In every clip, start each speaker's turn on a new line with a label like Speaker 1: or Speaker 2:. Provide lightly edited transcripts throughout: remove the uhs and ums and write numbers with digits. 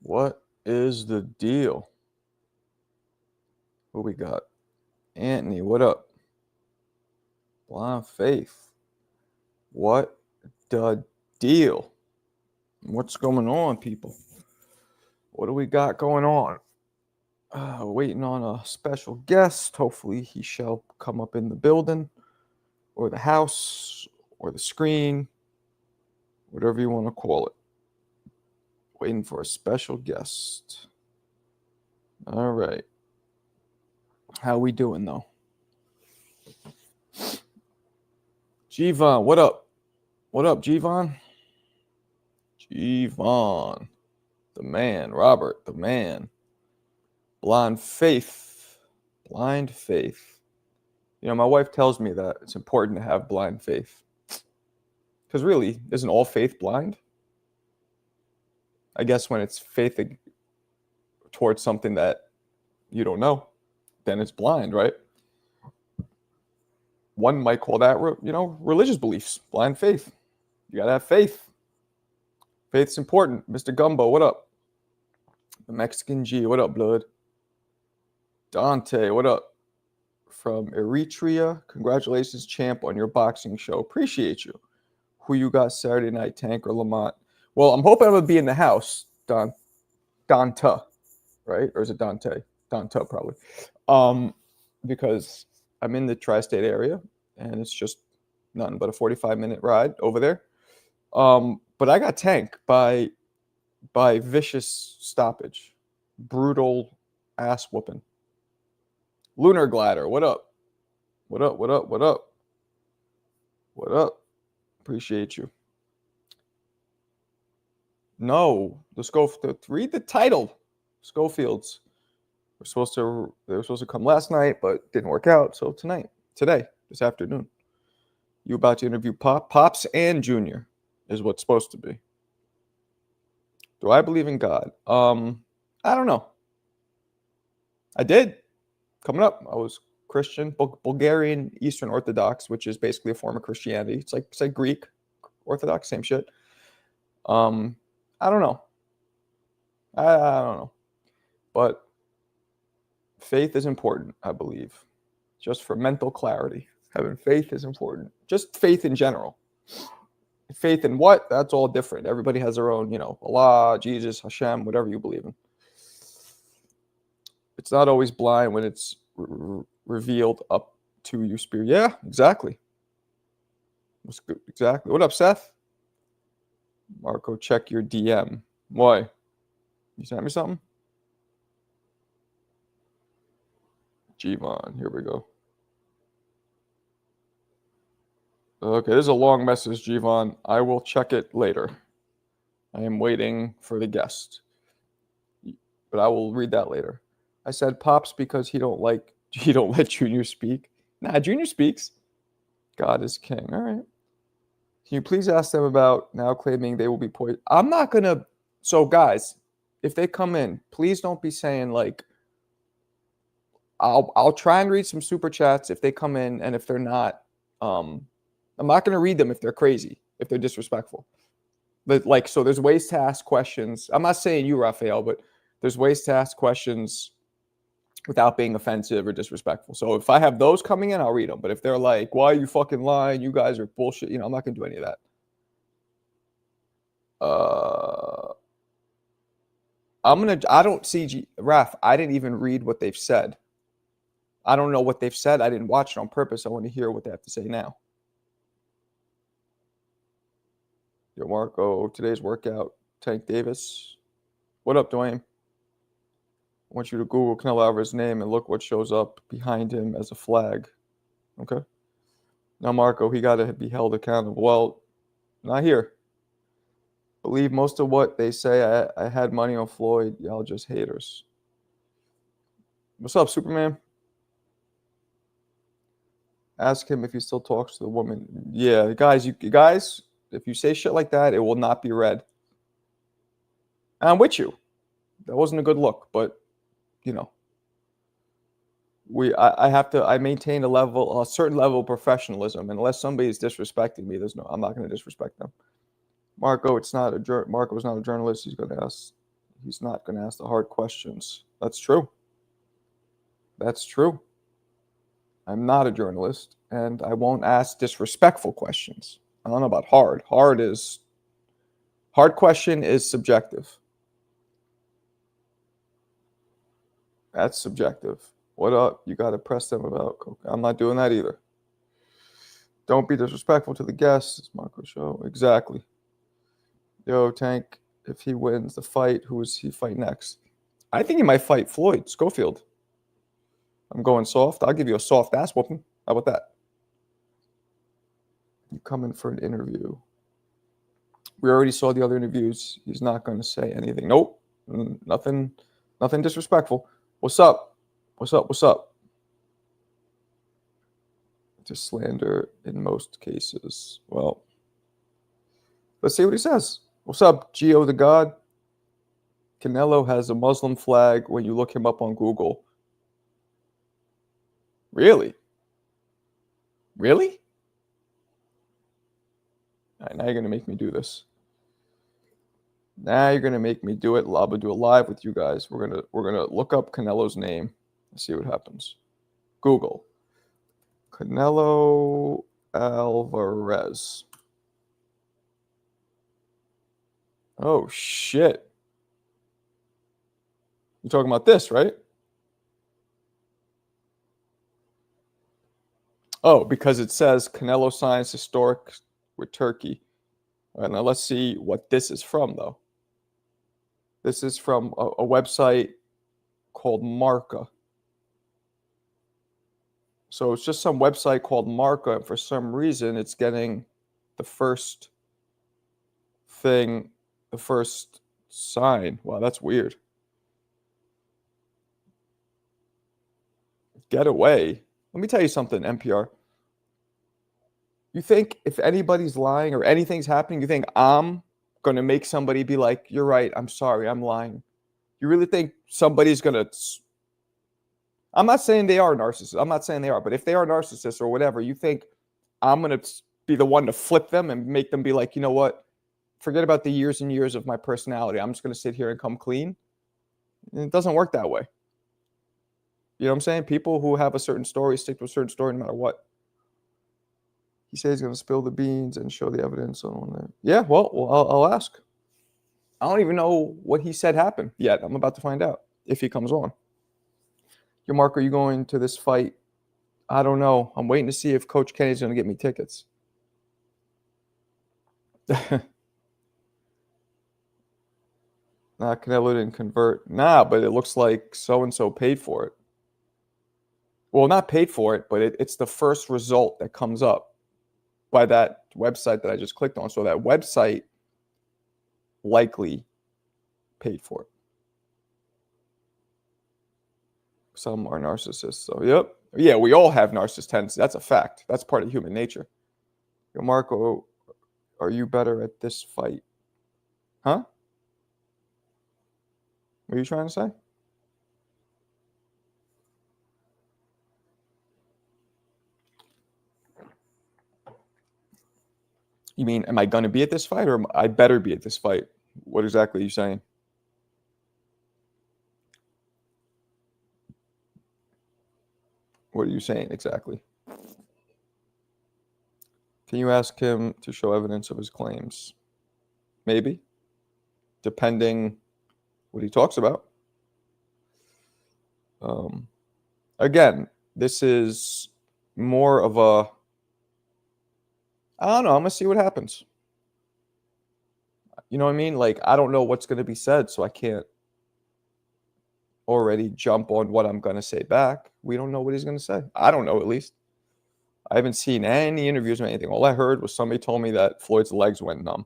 Speaker 1: What is the deal? Who we got? Anthony, what up? Blind Faith. What the deal? What's going on, people? What do we got going on? Waiting on a special guest. Hopefully, he shall come up in the building or the house or the screen, whatever you want to call it. Waiting for a special guest. All right. How we doing, though? G-Von, what up? What up, G-Von? G-Von. The man. Robert, the man. Blind Faith. Blind Faith. You know, my wife tells me that it's important to have blind faith. Because really, isn't all faith blind? I guess when it's faith towards something that you don't know, then it's blind, right? One might call that, religious beliefs, blind faith. You got to have faith. Faith's important. Mr. Gumbo, what up? The Mexican G, what up, blood? Dante, what up? From Eritrea, congratulations, champ, on your boxing show. Appreciate you. Who you got Saturday night, Tank or Lamont? Well, I'm hoping I'm going to be in the house, Donta, right? Or is it Dante? Donta, probably. Because I'm in the tri-state area, and it's just nothing but a 45-minute ride over there. But I got Tank by vicious stoppage. Brutal ass whooping. Lunar Glider, what up? What up, what up, what up? What up? Appreciate you. No, read the title. Schofields. They were supposed to come last night, but didn't work out. So today, this afternoon. You about to interview Pops and Junior is what's supposed to be. Do I believe in God? I don't know. I did. Coming up, I was Christian, Bulgarian Eastern Orthodox, which is basically a form of Christianity. It's like Greek Orthodox, same shit. I don't know. I don't know. But faith is important, I believe. Just for mental clarity. Having faith is important. Just faith in general. Faith in what? That's all different. Everybody has their own, Allah, Jesus, Hashem, whatever you believe in. It's not always blind when it's revealed up to you spirit. Yeah, exactly. Exactly. What up, Seth? Marco, check your DM. Why? You sent me something? G-Von, here we go. Okay, this is a long message, G-Von. I will check it later. I am waiting for the guest. But I will read that later. I said Pops because he don't let Junior speak. Nah, Junior speaks. God is king. All right. Can you please ask them about now claiming they will be poisoned? I'm not going to. So, guys, if they come in, please don't be saying like, I'll try and read some super chats if they come in, and if they're not, I'm not going to read them if they're crazy, if they're disrespectful. But so there's ways to ask questions. I'm not saying you, Raphael, but there's ways to ask questions without being offensive or disrespectful. So if I have those coming in, I'll read them. But if they're like, why are you fucking lying? You guys are bullshit. I'm not going to do any of that. I don't see Raph. I didn't even read what they've said. I don't know what they've said. I didn't watch it on purpose. I want to hear what they have to say now. Yo, Marco, today's workout. Tank Davis. What up, Dwayne? I want you to Google Canelo Alvarez's name and look what shows up behind him as a flag. Okay? Now, Marco, he got to be held accountable. Well, not here. Believe most of what they say. I had money on Floyd. Y'all just haters. What's up, Superman? Ask him if he still talks to the woman. Yeah, guys, you guys, if you say shit like that, it will not be read. And I'm with you. That wasn't a good look, but I maintain a certain level of professionalism, and unless somebody is disrespecting me, I'm not going to disrespect them. Marco's not a journalist. He's going to ask He's not going to ask the hard questions. That's true. That's true. I'm not a journalist, and I won't ask disrespectful questions. I don't know about hard. Hard question is subjective. That's subjective. What up? You got to press them about coke. I'm not doing that either. Don't be disrespectful to the guests. It's Marco's show. Exactly. Yo, Tank, if he wins the fight, who does he fight next? I think he might fight Floyd, Schofield. I'm going soft. I'll give you a soft ass whooping. How about that? You come in for an interview. We already saw the other interviews. He's not going to say anything. Nope. Nothing disrespectful. What's up? What's up? What's up? Just slander in most cases. Well, let's see what he says. What's up, Geo the God? Canelo has a Muslim flag when you look him up on Google. Really? Really? All right, now you're going to make me do this. Now you're going to make me do it. I'm going to do it live with you guys. We're going to look up Canelo's name and see what happens. Google. Canelo Alvarez. Oh, shit. You're talking about this, right? Oh, because it says Canelo signs historic with Turkey. All right, now let's see what this is from, though. This is from a website called Marca. So it's just some website called Marca, and for some reason it's getting the first thing, the first sign. Wow, that's weird. Get away. Let me tell you something, NPR. You think if anybody's lying or anything's happening, you think I'm going to make somebody be like, you're right, I'm sorry, I'm lying. You really think somebody's going to... I'm not saying they are narcissists. I'm not saying they are. But if they are narcissists or whatever, you think I'm going to be the one to flip them and make them be like, you know what? Forget about the years and years of my personality. I'm just going to sit here and come clean. And it doesn't work that way. You know what I'm saying? People who have a certain story stick to a certain story no matter what. He says he's going to spill the beans and show the evidence on that. Yeah, well, I'll ask. I don't even know what he said happened yet. I'm about to find out if he comes on. Yo, Mark, are you going to this fight? I don't know. I'm waiting to see if Coach Kenny's going to get me tickets. Nah, Canelo didn't convert. Nah, but it looks like so-and-so paid for it. Well, not paid for it, but it's the first result that comes up by that website that I just clicked on. So that website likely paid for it. Some are narcissists. So, yep. Yeah, we all have narcissist tendencies. That's a fact. That's part of human nature. Yo, Marco, are you better at this fight? Huh? What are you trying to say? You mean, am I going to be at this fight or am I better be at this fight? What exactly are you saying? What are you saying exactly? Can you ask him to show evidence of his claims? Maybe. Depending what he talks about. Again, this is more of a... I don't know. I'm going to see what happens. You know what I mean? Like, I don't know what's going to be said, so I can't already jump on what I'm going to say back. We don't know what he's going to say. I don't know, at least. I haven't seen any interviews or anything. All I heard was somebody told me that Floyd's legs went numb.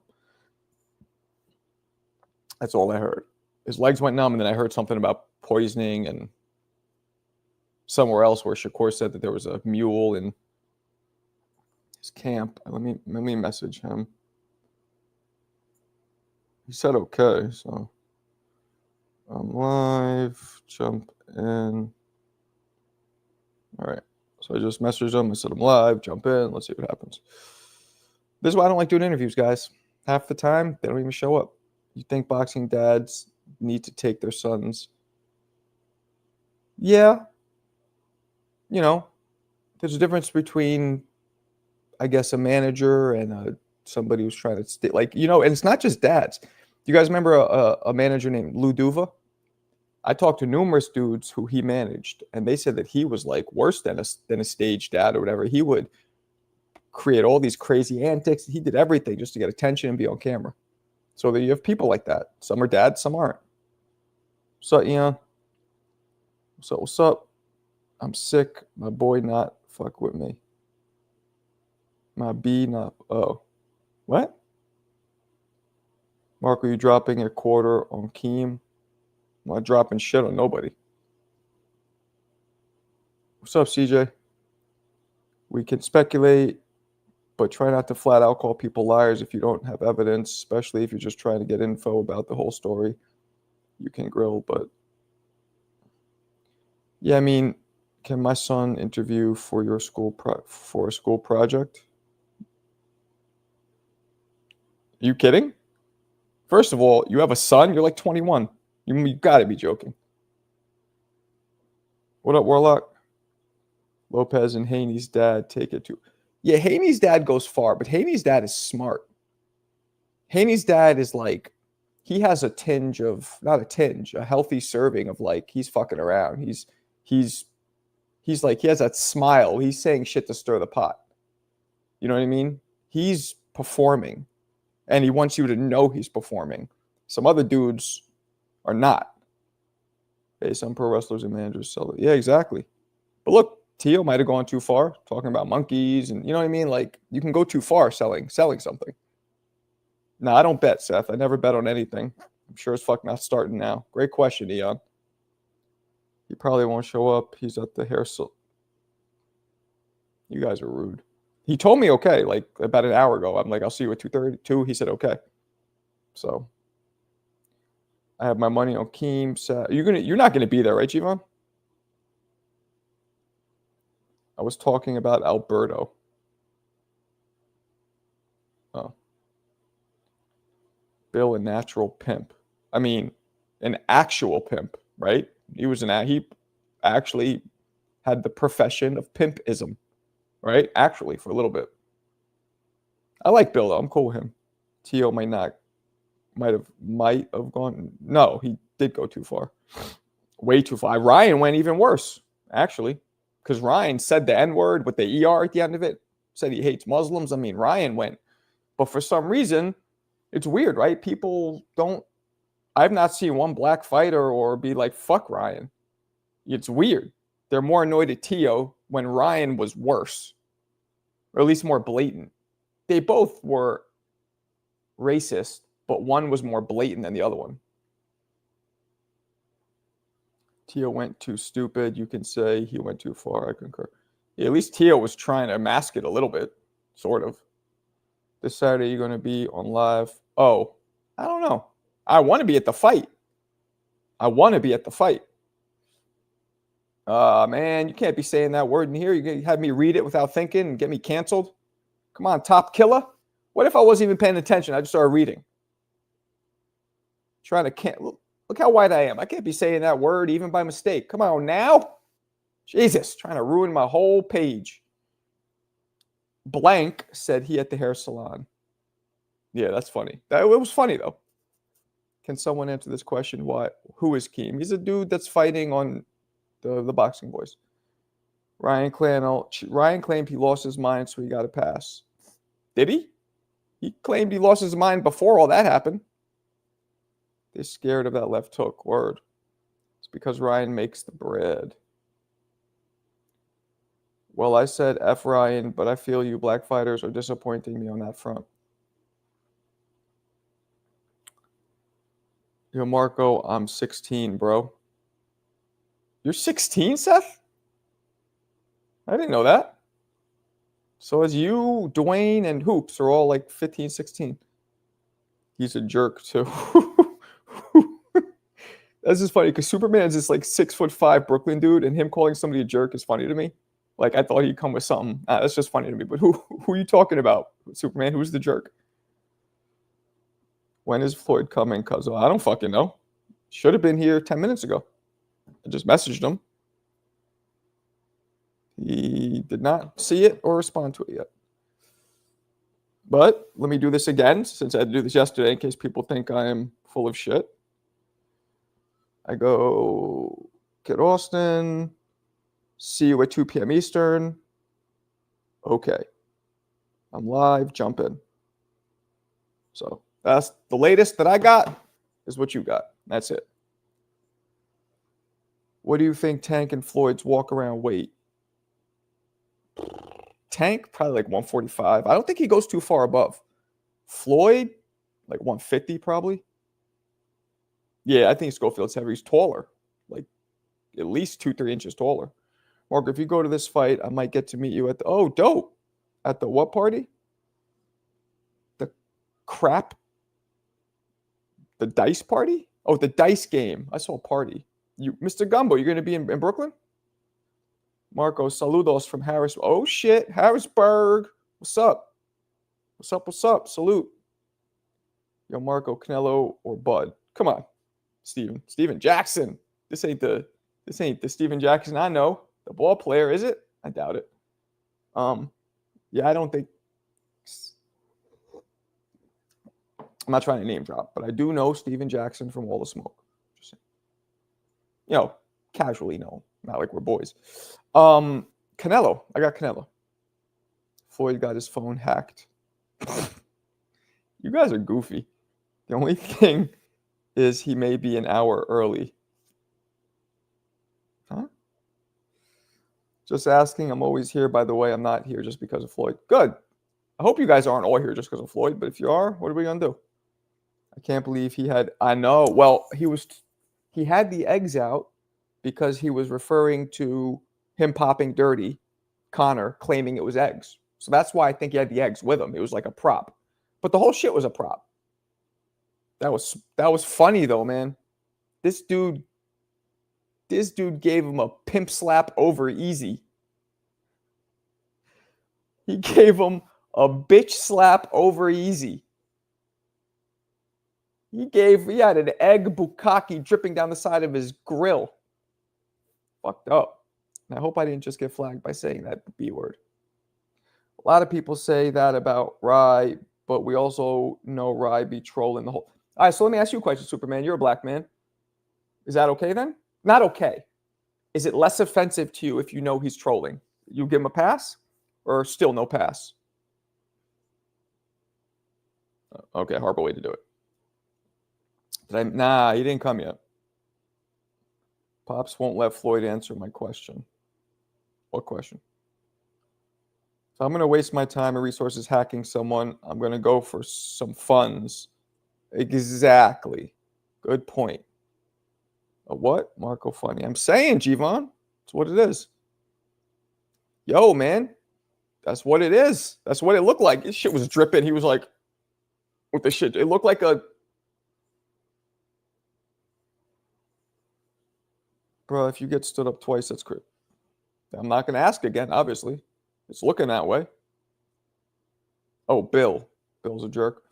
Speaker 1: That's all I heard. His legs went numb, and then I heard something about poisoning and somewhere else where Shakur said that there was a mule in his camp. Let me message him. He said okay, so I'm live, jump in. All right, so I just messaged him. I said I'm live, jump in. Let's see what happens. This is why I don't like doing interviews, guys. Half the time, they don't even show up. You think boxing dads need to take their sons. Yeah, there's a difference between, I guess, a manager and somebody who's trying to and it's not just dads. Do you guys remember a manager named Lou Duva? I talked to numerous dudes who he managed, and they said that he was like worse than a stage dad or whatever. He would create all these crazy antics. He did everything just to get attention and be on camera. So that you have people like that. Some are dads, some aren't. So, what's up? I'm sick. My boy not fuck with me. My B not. Oh. What? Mark, are you dropping a quarter on Keem? I'm not dropping shit on nobody. What's up, CJ? We can speculate, but try not to flat out call people liars if you don't have evidence, especially if you're just trying to get info about the whole story. You can grill, but yeah, I mean, can my son interview for your school for a school project? Are you kidding? First of all, you have a son? You're like 21. You got to be joking. What up, Warlock? Lopez and Haney's dad take it too. Yeah, Haney's dad goes far, but Haney's dad is smart. Haney's dad is like, he has a tinge of, not a tinge, a healthy serving of like, he's fucking around. He's like, he has that smile. He's saying shit to stir the pot. You know what I mean? He's performing, and he wants you to know he's performing. Some other dudes are not. Hey, some pro wrestlers and managers sell it. Yeah, exactly. But look, Tio might have gone too far talking about monkeys, and you know what I mean? Like, you can go too far selling something. No, I don't bet, Seth. I never bet on anything. I'm sure as fuck not starting now. Great question, Eon. He probably won't show up. He's at the hair salon. You guys are rude. He told me okay, like about an hour ago. I'm like, I'll see you at 2:32. He said okay. So I have my money on Keem. You're not gonna be there, right, Javon? I was talking about Alberto. Oh. Bill, a natural pimp. I mean, an actual pimp, right? He actually had the profession of pimpism, right? Actually, for a little bit. I like Bill, though. I'm cool with him. Tio might have gone. No, he did go too far. Way too far. Ryan went even worse, actually, because Ryan said the N-word with the ER at the end of it, said he hates Muslims. I mean, Ryan went. But for some reason, it's weird, right? People don't. I've not seen one black fighter or be like, fuck Ryan. It's weird. They're more annoyed at Tio when Ryan was worse, or at least more blatant. They both were racist, but one was more blatant than the other one. Tio went too stupid. You can say he went too far. I concur. Yeah, at least Tio was trying to mask it a little bit, sort of. This Saturday, you're going to be on live. Oh, I don't know. I want to be at the fight. Man, you can't be saying that word in here. You have me read it without thinking and get me canceled. Come on, top killer. What if I wasn't even paying attention? I just started reading. Look how white I am. I can't be saying that word even by mistake. Come on now. Jesus, trying to ruin my whole page. Blank said he at the hair salon. Yeah, that's funny. It was funny, though. Can someone answer this question? Who is Keem? He's a dude that's fighting on the Boxing Boys. Ryan claimed he lost his mind, so he got a pass. Did he? He claimed he lost his mind before all that happened. They're scared of that left hook. Word. It's because Ryan makes the bread. Well, I said F Ryan, but I feel you black fighters are disappointing me on that front. Yo, Marco, I'm 16, bro. You're 16, Seth? I didn't know that. So as you, Dwayne, and Hoops are all like 15, 16. He's a jerk, too. That's just funny, because Superman's this like 6'5" Brooklyn dude, and him calling somebody a jerk is funny to me. Like, I thought he'd come with something. That's just funny to me. But who are you talking about? Superman, who's the jerk? When is Floyd coming, cuz? I don't fucking know. Should have been here 10 minutes ago. I just messaged him. He did not see it or respond to it yet. But let me do this again, since I had to do this yesterday in case people think I am full of shit. I go, Kid Austin, see you at 2 p.m. Eastern. Okay. I'm live, jump in. So that's the latest that I got is what you got. That's it. What do you think Tank and Floyd's walk around weight? Tank, probably like 145. I don't think he goes too far above. Floyd, like 150 probably. Yeah, I think Schofield's heavier. He's taller, like at least 2-3 inches taller. Mark, if you go to this fight, I might get to meet you at the, oh, dope. At the what party? The crap? The dice party? Oh, the dice game. I saw a party. You, Mr. Gumbo, you're going to be in Brooklyn? Marco, saludos from Harris. Oh, shit. Harrisburg. What's up? What's up? What's up? Salute. Yo, Marco, Canelo, or Bud? Come on. Steven Jackson. This ain't the Steven Jackson I know. The ball player, is it? I doubt it. Yeah, I don't think. I'm not trying to name drop, but I do know Steven Jackson from All the Smoke. Just saying. You know, casually know. Not like we're boys. Canelo. I got Canelo. Floyd got his phone hacked. You guys are goofy. The only thing is he may be an hour early. Huh? Just asking. I'm always here, by the way. I'm not here just because of Floyd. Good. I hope you guys aren't all here just because of Floyd, but if you are, what are we going to do? I can't believe he had, I know. Well, he had the eggs out because he was referring to him popping dirty, Connor claiming it was eggs. So that's why I think he had the eggs with him. It was like a prop. But the whole shit was a prop. That was funny though, man. This dude gave him a pimp slap over easy. He gave him a bitch slap over easy. He had an egg bukkake dripping down the side of his grill. Fucked up. And I hope I didn't just get flagged by saying that B word. A lot of people say that about Rye, but we also know Rye be trolling the whole. All right, so let me ask you a question, Superman. You're a black man. Is that okay then? Not okay. Is it less offensive to you if you know he's trolling? You give him a pass or still no pass? Okay, horrible way to do it. Nah, he didn't come yet. Pops won't let Floyd answer my question. What question? If I'm going to waste my time and resources hacking someone, I'm going to go for some funds. Exactly. Good point. A what? Marco funny. I'm saying, Givon. That's what it is. Yo, man. That's what it is. That's what it looked like. This shit was dripping. He was like, with the shit. It looked like a. Bro, if you get stood up twice, that's crit. I'm not going to ask again, obviously. It's looking that way. Oh, Bill. Bill's a jerk.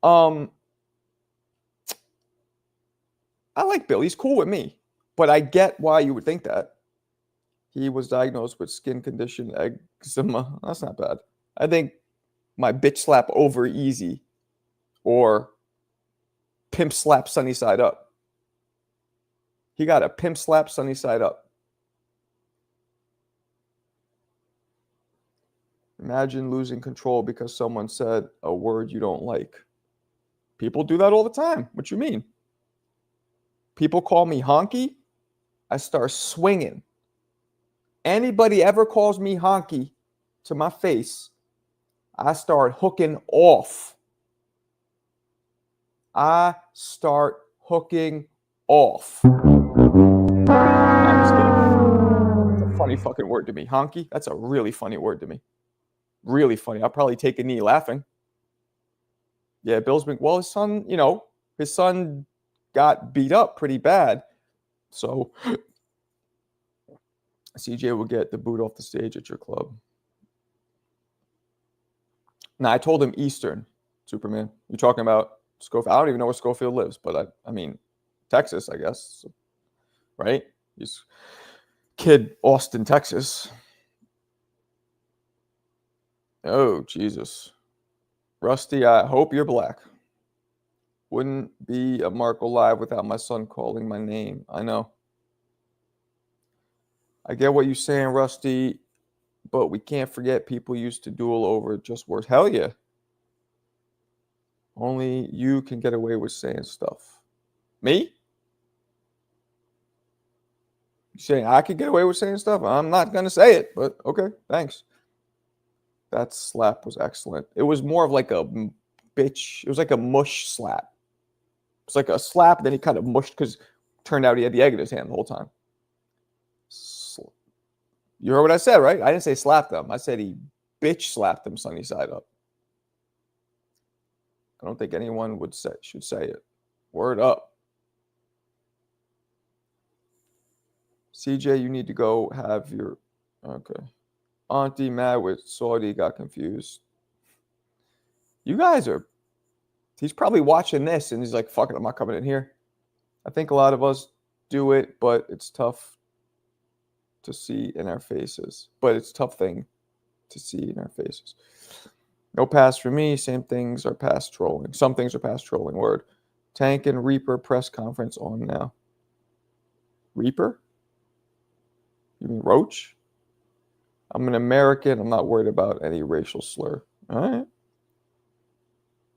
Speaker 1: I like Bill. He's cool with me. But I get why you would think that. He was diagnosed with skin condition eczema. That's not bad. I think my bitch slap over easy or pimp slap sunny side up. He got a pimp slap sunny side up. Imagine losing control because someone said a word you don't like. People do that all the time. What you mean? People call me honky. I start swinging. Anybody ever calls me honky to my face, I start hooking off. I start hooking off. I'm just kidding. It's a funny fucking word to me. Honky, that's a really funny word to me. Really funny. I'll probably take a knee laughing. Yeah, Bill's been, well, his son got beat up pretty bad. So CJ will get the boot off the stage at your club. Now, I told him Eastern, Superman. You're talking about Schofield. I don't even know where Schofield lives, but I mean, Texas, I guess. Right? He's kid, Austin, Texas. Oh, Jesus. Rusty, I hope you're black. Wouldn't be a Marco Live without my son calling my name. I know. I get what you're saying, Rusty, but we can't forget people used to duel over just words. Hell yeah. Only you can get away with saying stuff. Me? You saying I could get away with saying stuff? I'm not going to say it, but okay, thanks. That slap was excellent. It was more of like a bitch. It was like a mush slap. It's like a slap, then he kind of mushed because turned out he had the egg in his hand the whole time. You heard what I said, right? I didn't say slap them. I said he bitch slapped them sunny side up. I don't think anyone should say it. Word up. CJ, you need to go have your okay. Auntie mad with Saudi got confused. You guys are. He's probably watching this and he's like, "Fuck it, I'm not coming in here." I think a lot of us do it, but it's tough to see in our faces. But it's a tough thing to see in our faces. No pass for me. Same things are past trolling. Some things are past trolling. Word. Tank and Reaper press conference on now. Reaper? You mean Roach? I'm an American. I'm not worried about any racial slur. All right.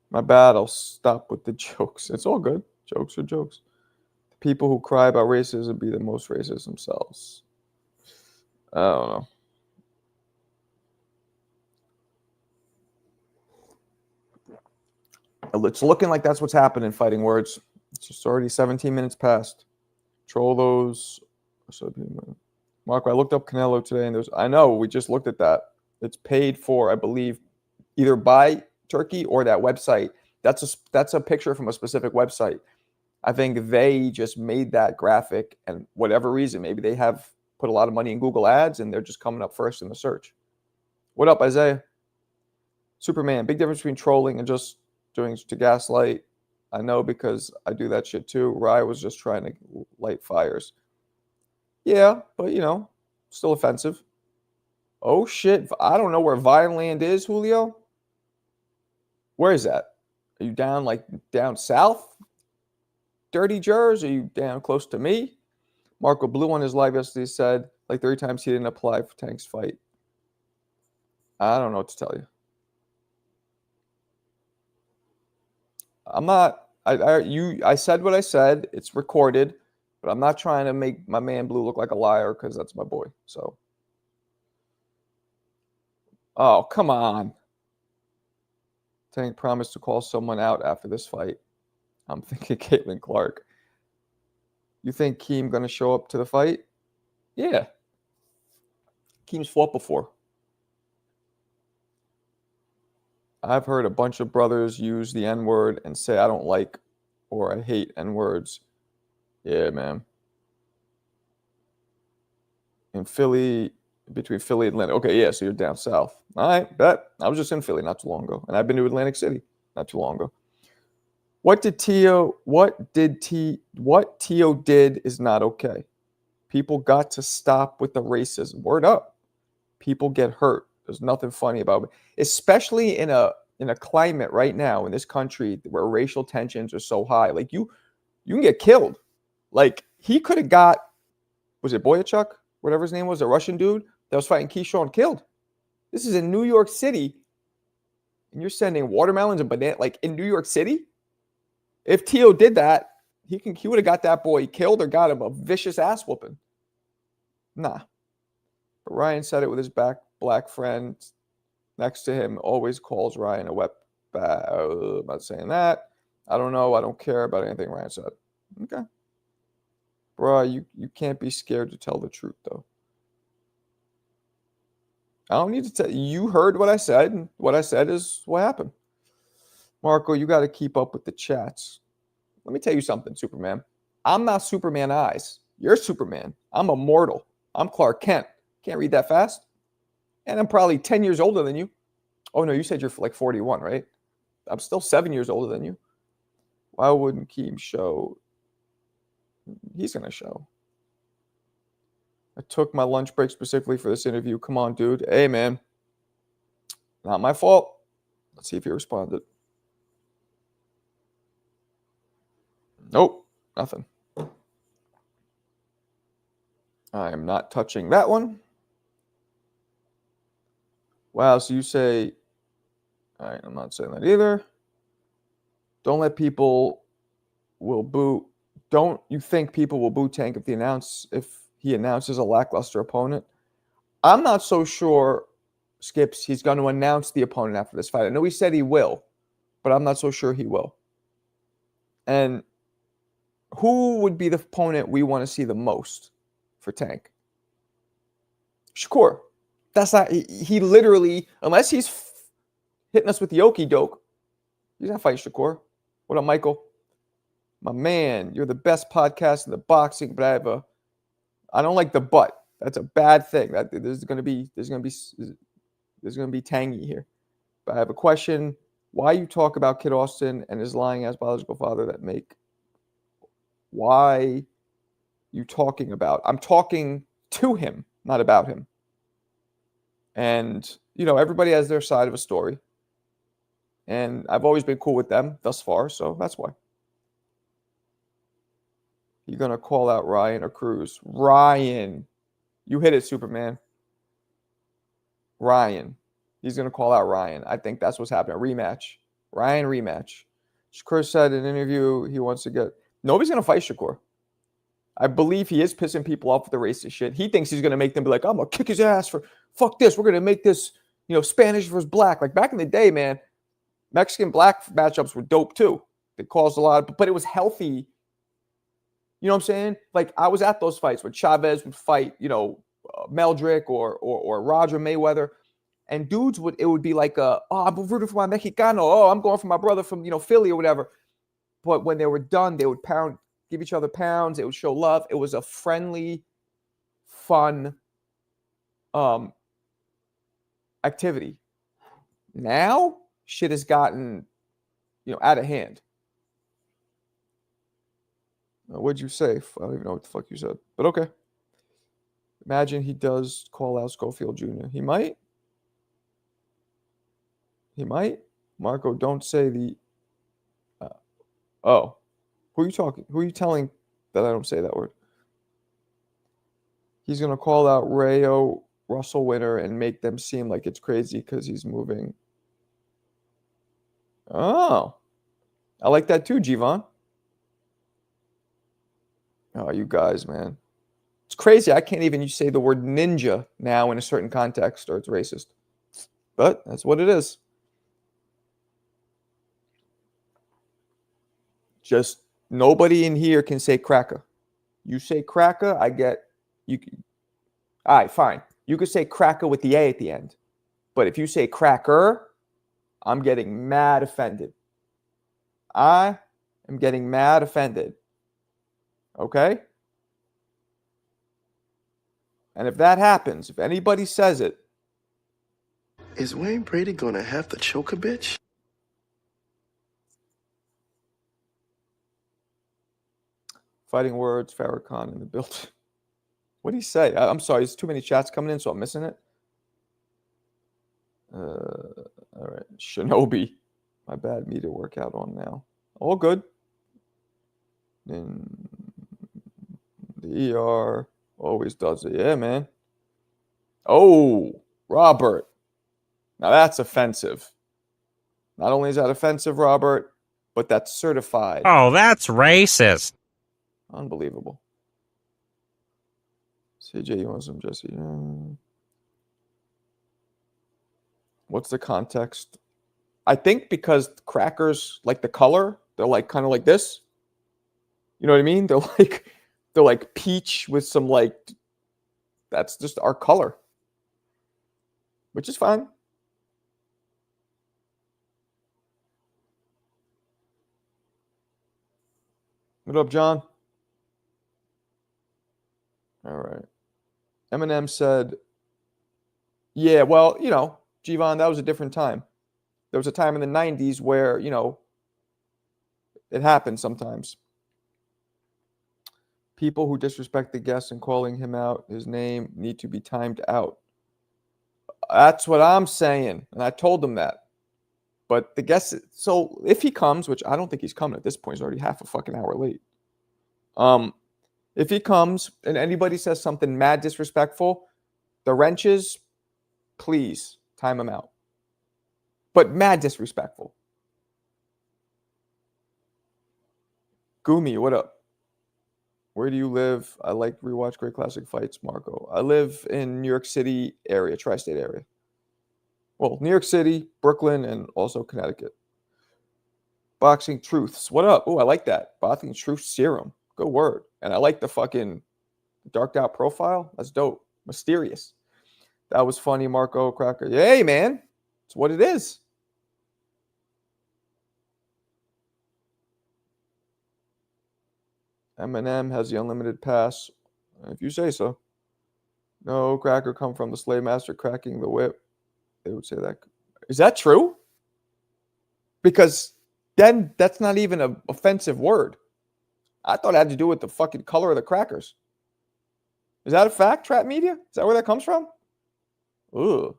Speaker 1: My bad. I'll stop with the jokes. It's all good. Jokes are jokes. The people who cry about racism be the most racist themselves. I don't know. It's looking like that's what's happening, fighting words. It's just already 17 minutes past. Troll those. Marco, I looked up Canelo today, and I know, we just looked at that. It's paid for, I believe, either by Turkey or that website. That's a picture from a specific website. I think they just made that graphic, and whatever reason, maybe they have put a lot of money in Google Ads, and they're just coming up first in the search. What up, Isaiah? Superman, big difference between trolling and just doing to gaslight. I know because I do that shit too. Rye was just trying to light fires. Yeah, but still offensive. Oh shit. I don't know where Vineland is, Julio. Where is that? Are you down south? Dirty Jers? Are you down close to me? Marco Blue on his live yesterday said like 30 times he didn't apply for Tank's fight. I don't know what to tell you. I'm not. I said what I said. It's recorded, but I'm not trying to make my man Blue look like a liar because that's my boy. So, oh come on. Tank promised to call someone out after this fight. I'm thinking Caitlin Clark. You think Keem gonna show up to the fight? Yeah. Keem's fought before. I've heard a bunch of brothers use the N-word and say I don't like or I hate N-words. Yeah, man. In Philly, between Philly and Atlanta. Okay, yeah, so you're down south. All right, bet. I was just in Philly not too long ago, and I've been to Atlantic City not too long ago. What Tio did is not okay. People got to stop with the racism. Word up. People get hurt. There's nothing funny about it, especially in a climate right now in this country where racial tensions are so high. Like you can get killed. Like he could have got, was it Boyachuk, whatever his name was, a Russian dude that was fighting Keyshawn, killed. This is in New York City, and you're sending watermelons and banana like in New York City. If Tio did that, he would have got that boy killed or got him a vicious ass whooping. Nah. But Ryan said it with his black friend next to him, always calls Ryan a wet bag. I'm not saying that. I don't know. I don't care about anything Ryan said. Okay. Bruh, you can't be scared to tell the truth, though. I don't need to tell you. You heard what I said, and what I said is what happened. Marco, you got to keep up with the chats. Let me tell you something, Superman. I'm not Superman eyes. You're Superman. I'm immortal. I'm Clark Kent. Can't read that fast. And I'm probably 10 years older than you. Oh, no, you said you're like 41, right? I'm still 7 years older than you. Why wouldn't Keem show He's going to show. I took my lunch break specifically for this interview. Come on, dude. Hey, man. Not my fault. Let's see if he responded. Nope. Nothing. I am not touching that one. Wow. So you say, all right, I'm not saying that either. Don't let people will boo. Don't you think people will boo Tank if he announces a lackluster opponent? I'm not so sure, Skips, he's going to announce the opponent after this fight. I know he said he will, but I'm not so sure he will. And who would be the opponent we want to see the most for Tank? Shakur. That's not, he literally, unless he's hitting us with the okie doke, he's not fighting Shakur. What up, Michael? My man, you're the best podcast in the boxing, but I don't like the butt. That's a bad thing. There's gonna be tangy here. But I have a question. Why you talk about Kid Austin and his lying ass biological father why you talking about? I'm talking to him, not about him. And, everybody has their side of a story. And I've always been cool with them thus far, so that's why. You're going to call out Ryan or Cruz. Ryan. You hit it, Superman. Ryan. He's going to call out Ryan. I think that's what's happening. A rematch. Ryan rematch. Shakur said in an interview he wants to get... Nobody's going to fight Shakur. I believe he is pissing people off with the racist shit. He thinks he's going to make them be like, I'm going to kick his ass for... Fuck this. We're going to make this, Spanish versus black. Like back in the day, man, Mexican black matchups were dope too. They caused a lot, but it was healthy. You know what I'm saying? Like I was at those fights when Chavez would fight, Meldrick or Roger Mayweather, and dudes it would be like I'm rooting for my Mexicano. Oh, I'm going for my brother from Philly or whatever. But when they were done, they would give each other pounds. It would show love. It was a friendly, fun activity. Now shit has gotten out of hand. What'd you say? I don't even know what the fuck you said, but okay. Imagine he does call out Schofield Jr. He might. Marco, don't say the... oh. Who are you talking? Who are you telling that I don't say that word? He's going to call out Rayo Russell winner and make them seem like it's crazy because he's moving. Oh. I like that too, Jivan. Oh, you guys, man. It's crazy. I can't even say the word ninja now in a certain context or it's racist. But that's what it is. Just nobody in here can say cracker. You say cracker, I get you. All right, fine. You could say cracker with the A at the end. But if you say cracker, I'm getting mad offended. I am getting mad offended. Okay? And if that happens, if anybody says it,
Speaker 2: is Wayne Brady gonna have to choke a bitch?
Speaker 1: Fighting words, Farrakhan in the building. What did he say? I'm sorry, there's too many chats coming in, so I'm missing it. All right, Shinobi. My bad, me to work out on now. All good. In the ER always does it. Yeah, man. Oh, Robert. Now that's offensive. Not only is that offensive, Robert, but that's certified.
Speaker 3: Oh, that's racist.
Speaker 1: Unbelievable. CJ, you want some Jesse? What's the context? I think because crackers, like the color, they're like kind of like this. You know what I mean? They're like peach with some that's just our color, which is fine. What up, John? All right. Eminem said, yeah, well, Jivan, that was a different time. There was a time in the 90s where, it happened sometimes. People who disrespect the guest and calling him out his name need to be timed out. That's what I'm saying. And I told him that. But the guest, so if he comes, which I don't think he's coming at this point, he's already half a fucking hour late. If he comes and anybody says something mad disrespectful, the wrenches, please time him out. But mad disrespectful. Gumi, what up? Where do you live? I like to rewatch great classic fights, Marco. I live in New York City area, tri-state area. Well, New York City, Brooklyn, and also Connecticut. Boxing Truths. What up? Oh, I like that. Boxing Truth Serum. Good word. And I like the fucking darked out profile. That's dope. Mysterious. That was funny, Marco Cracker. Hey, man. It's what it is. Eminem has the unlimited pass. If you say so. No cracker come from the slave master cracking the whip. They would say that. Is that true? Because then that's not even an offensive word. I thought it had to do with the fucking color of the crackers. Is that a fact, Trap Media? Is that where that comes from? Ugh.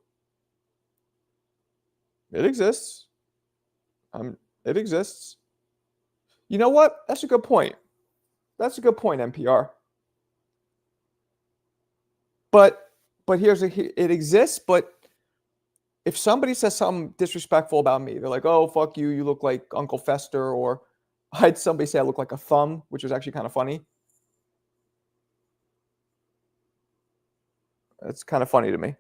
Speaker 1: It exists. It exists. You know what? That's a good point. That's a good point, NPR. But it exists, but if somebody says something disrespectful about me, they're like, oh, fuck you, you look like Uncle Fester, or I had somebody say I look like a thumb, which was actually kind of funny. It's kind of funny to me.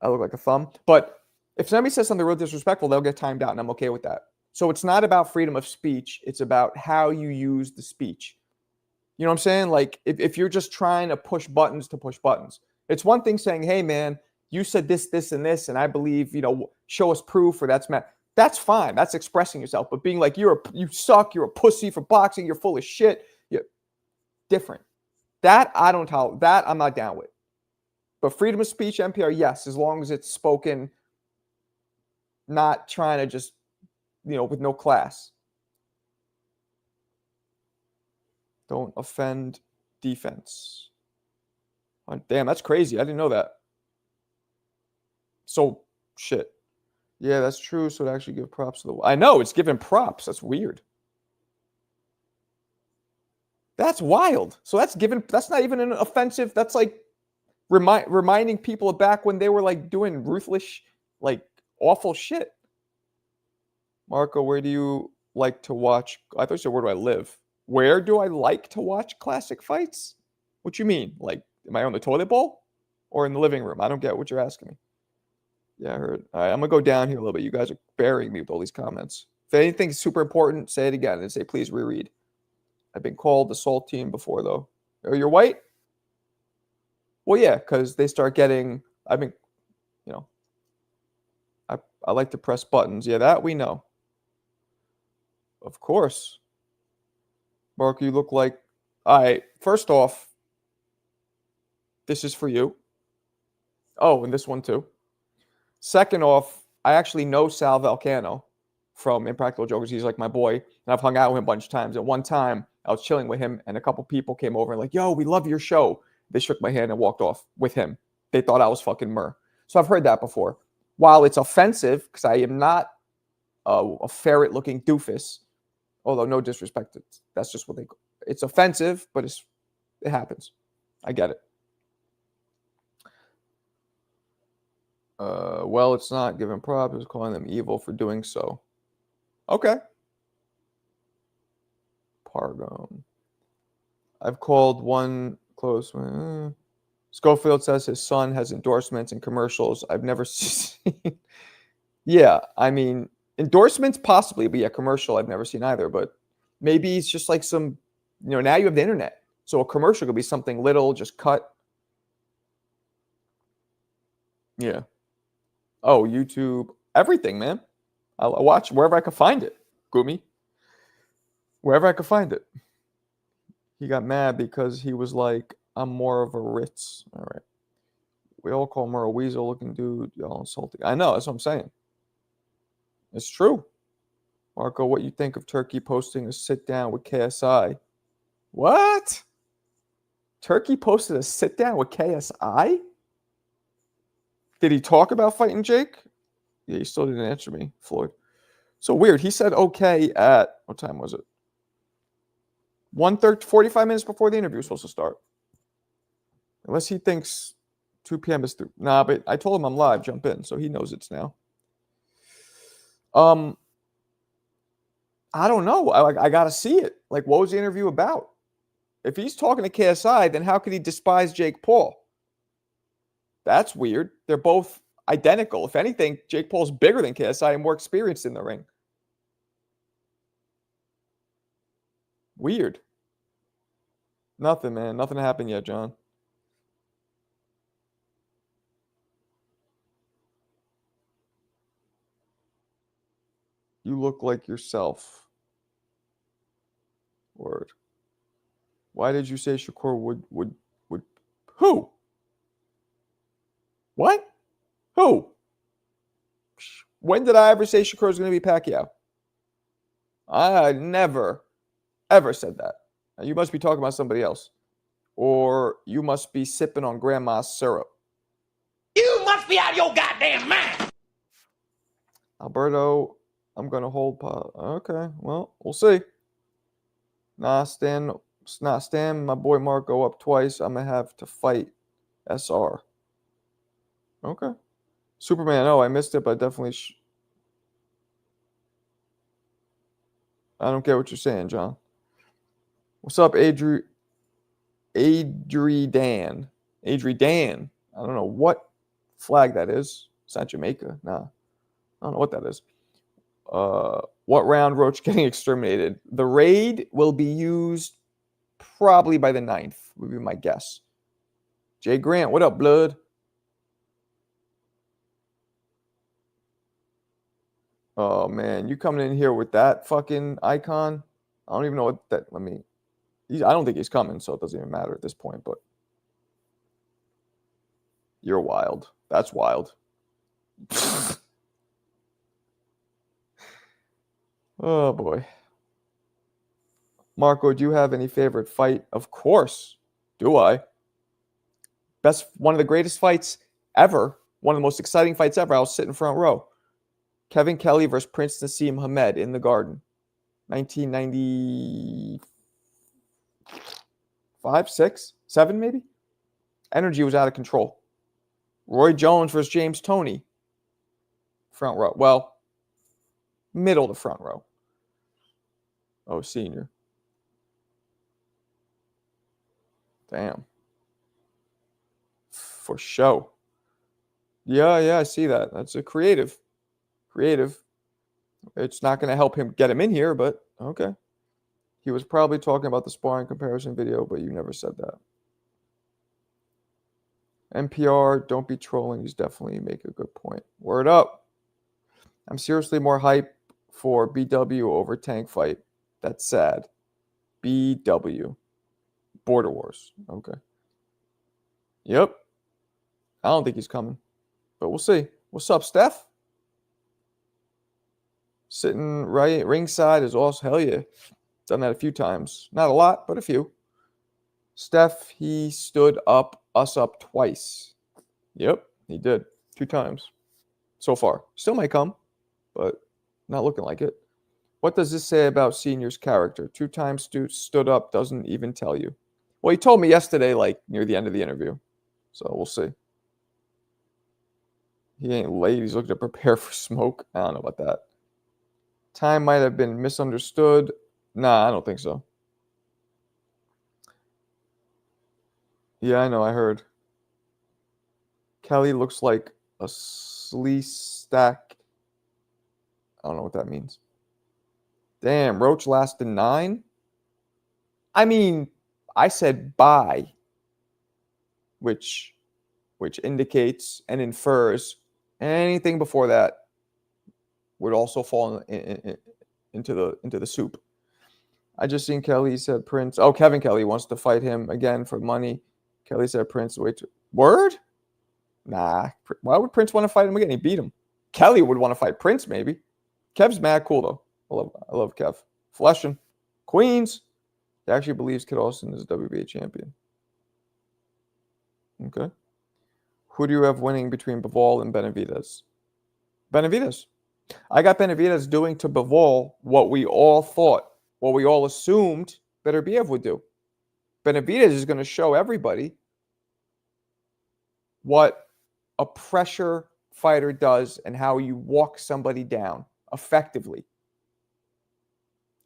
Speaker 1: I look like a thumb. But if somebody says something real disrespectful, they'll get timed out, and I'm okay with that. So it's not about freedom of speech. It's about how you use the speech. You know what I'm saying? Like, if you're just trying to push buttons to push buttons. It's one thing saying, hey, man, you said this, this, and this, and I believe, show us proof, or that's fine. That's expressing yourself. But being like, you suck, you're a pussy for boxing, you're full of shit, different. That I don't tolerate. That I'm not down with. But freedom of speech, NPR, yes, as long as it's spoken, not trying to just, with no class. Don't offend defense. Oh, damn, that's crazy. I didn't know that. So, shit. Yeah, that's true. So to actually give props to I know, it's giving props. That's weird. That's wild. So that's not even an offensive. That's like reminding people of back when they were like doing ruthless, like awful shit. Marco, where do you like to watch? I thought you said, where do I live? Where do I like to watch classic fights? What you mean? Like, am I on the toilet bowl or in the living room? I don't get what you're asking me. Yeah, I heard. All right, I'm going to go down here a little bit. You guys are burying me with all these comments. If anything's super important, say it again and say, please reread. I've been called the salt team before, though. Oh, you're white? Well, yeah, because they start getting, I like to press buttons. Yeah, that we know. Of course. Mark, you look like, all right, first off, this is for you. Oh, and this one too. Second off, I actually know Sal Volcano from Impractical Jokers. He's like my boy, and I've hung out with him a bunch of times. At one time, I was chilling with him, and a couple people came over and like, yo, we love your show. They shook my hand and walked off with him. They thought I was fucking Murr. So I've heard that before. While it's offensive, because I am not a ferret-looking doofus, although no disrespect, that's just what it's offensive, but it happens. I get it. Well, it's not giving props. It's calling them evil for doing so. Okay. Pargon. I've called one close one. Schofield says his son has endorsements and commercials I've never seen. Yeah, I mean, endorsements possibly, but yeah, commercial I've never seen either. But maybe it's just like some, now you have the internet. So a commercial could be something little, just cut. Yeah. Oh, YouTube, everything, man. I'll watch wherever I can find it. Gumi. Wherever I could find it. He got mad because he was like, I'm more of a Ritz. All right. We all call him a weasel looking dude. Y'all insulting. I know. That's what I'm saying. It's true. Marco, what you think of Turkey posting a sit down with KSI? What? Turkey posted a sit down with KSI? Did he talk about fighting Jake? Yeah, he still didn't answer me, Floyd. So weird. He said okay at, what time was it? 1:30, 45 minutes before the interview was supposed to start. Unless he thinks 2 p.m. is through. Nah, but I told him I'm live. Jump in. So he knows it's now. I don't know. I got to see it. Like, what was the interview about? If he's talking to KSI, then how could he despise Jake Paul? That's weird. They're both identical. If anything, Jake Paul's bigger than KSI and more experienced in the ring. Weird. Nothing, man. Nothing happened yet, John. You look like yourself. Word. Why did you say Shakur would who? What? Who? When did I ever say Shakur is going to be Pacquiao? I never, ever said that. Now, you must be talking about somebody else. Or you must be sipping on grandma's syrup.
Speaker 4: You must be out of your goddamn mind.
Speaker 1: Alberto, I'm going to hold. Okay, well, we'll see. Stan, my boy Marco up twice. I'm going to have to fight SR. Okay. Superman, I missed it, but definitely. I don't get what you're saying, John. What's up, Adri Dan? I don't know what flag that is. It's not Jamaica. Nah. I don't know what that is. What round Roach getting exterminated? The raid will be used probably by the 9th, would be my guess. Jay Grant, what up, blood? Oh, man. You coming in here with that fucking icon? I don't even know what that, I don't think he's coming, so it doesn't even matter at this point, but you're wild. That's wild. Oh, boy. Marco, do you have any favorite fight? Of course. Do I? One of the greatest fights ever. One of the most exciting fights ever. I'll sit in front row. Kevin Kelly versus Prince Nassim Hamed in the Garden. 1995, 6, 7 maybe? Energy was out of control. Roy Jones versus James Toney. Front row. Well, middle to front row. Oh, senior. Damn. For show. Yeah, I see that. That's a creative. It's not going to help him get him in here, but okay. He was probably talking about the sparring comparison video, but you never said that. NPR, don't be trolling. He's definitely make a good point. Word up. I'm seriously more hype for BW over Tank fight. That's sad. BW. Border Wars. Okay. Yep. I don't think he's coming, but we'll see. What's up, Steph? Sitting right ringside is awesome. Hell yeah. Done that a few times. Not a lot, but a few. Steph, he stood us up twice. Yep, he did. 2 times so far. Still might come, but not looking like it. What does this say about Senior's character? 2 times stood up doesn't even tell you. Well, he told me yesterday, like near the end of the interview. So we'll see. He ain't late. He's looking to prepare for smoke. I don't know about that. Time might have been misunderstood. Nah, I don't think so. Yeah, I know. I heard. Kelly looks like a slee stack. I don't know what that means. Damn, Roach lasted 9? I mean, I said bye, which indicates and infers anything before that would also fall into the soup. I just seen Kelly said Prince. Oh, Kevin Kelly wants to fight him again for money. Kelly said Prince. Word? Nah. Why would Prince want to fight him again? He beat him. Kelly would want to fight Prince maybe. Kev's mad cool though. I love Kev. Fleshing. Queens. He actually believes Kid Austin is a WBA champion. Okay. Who do you have winning between Bivol and Benavidez? Benavidez. I got Benavidez doing to Bivol what we all thought, what we all assumed Beterbiev would do. Benavidez is going to show everybody what a pressure fighter does and how you walk somebody down effectively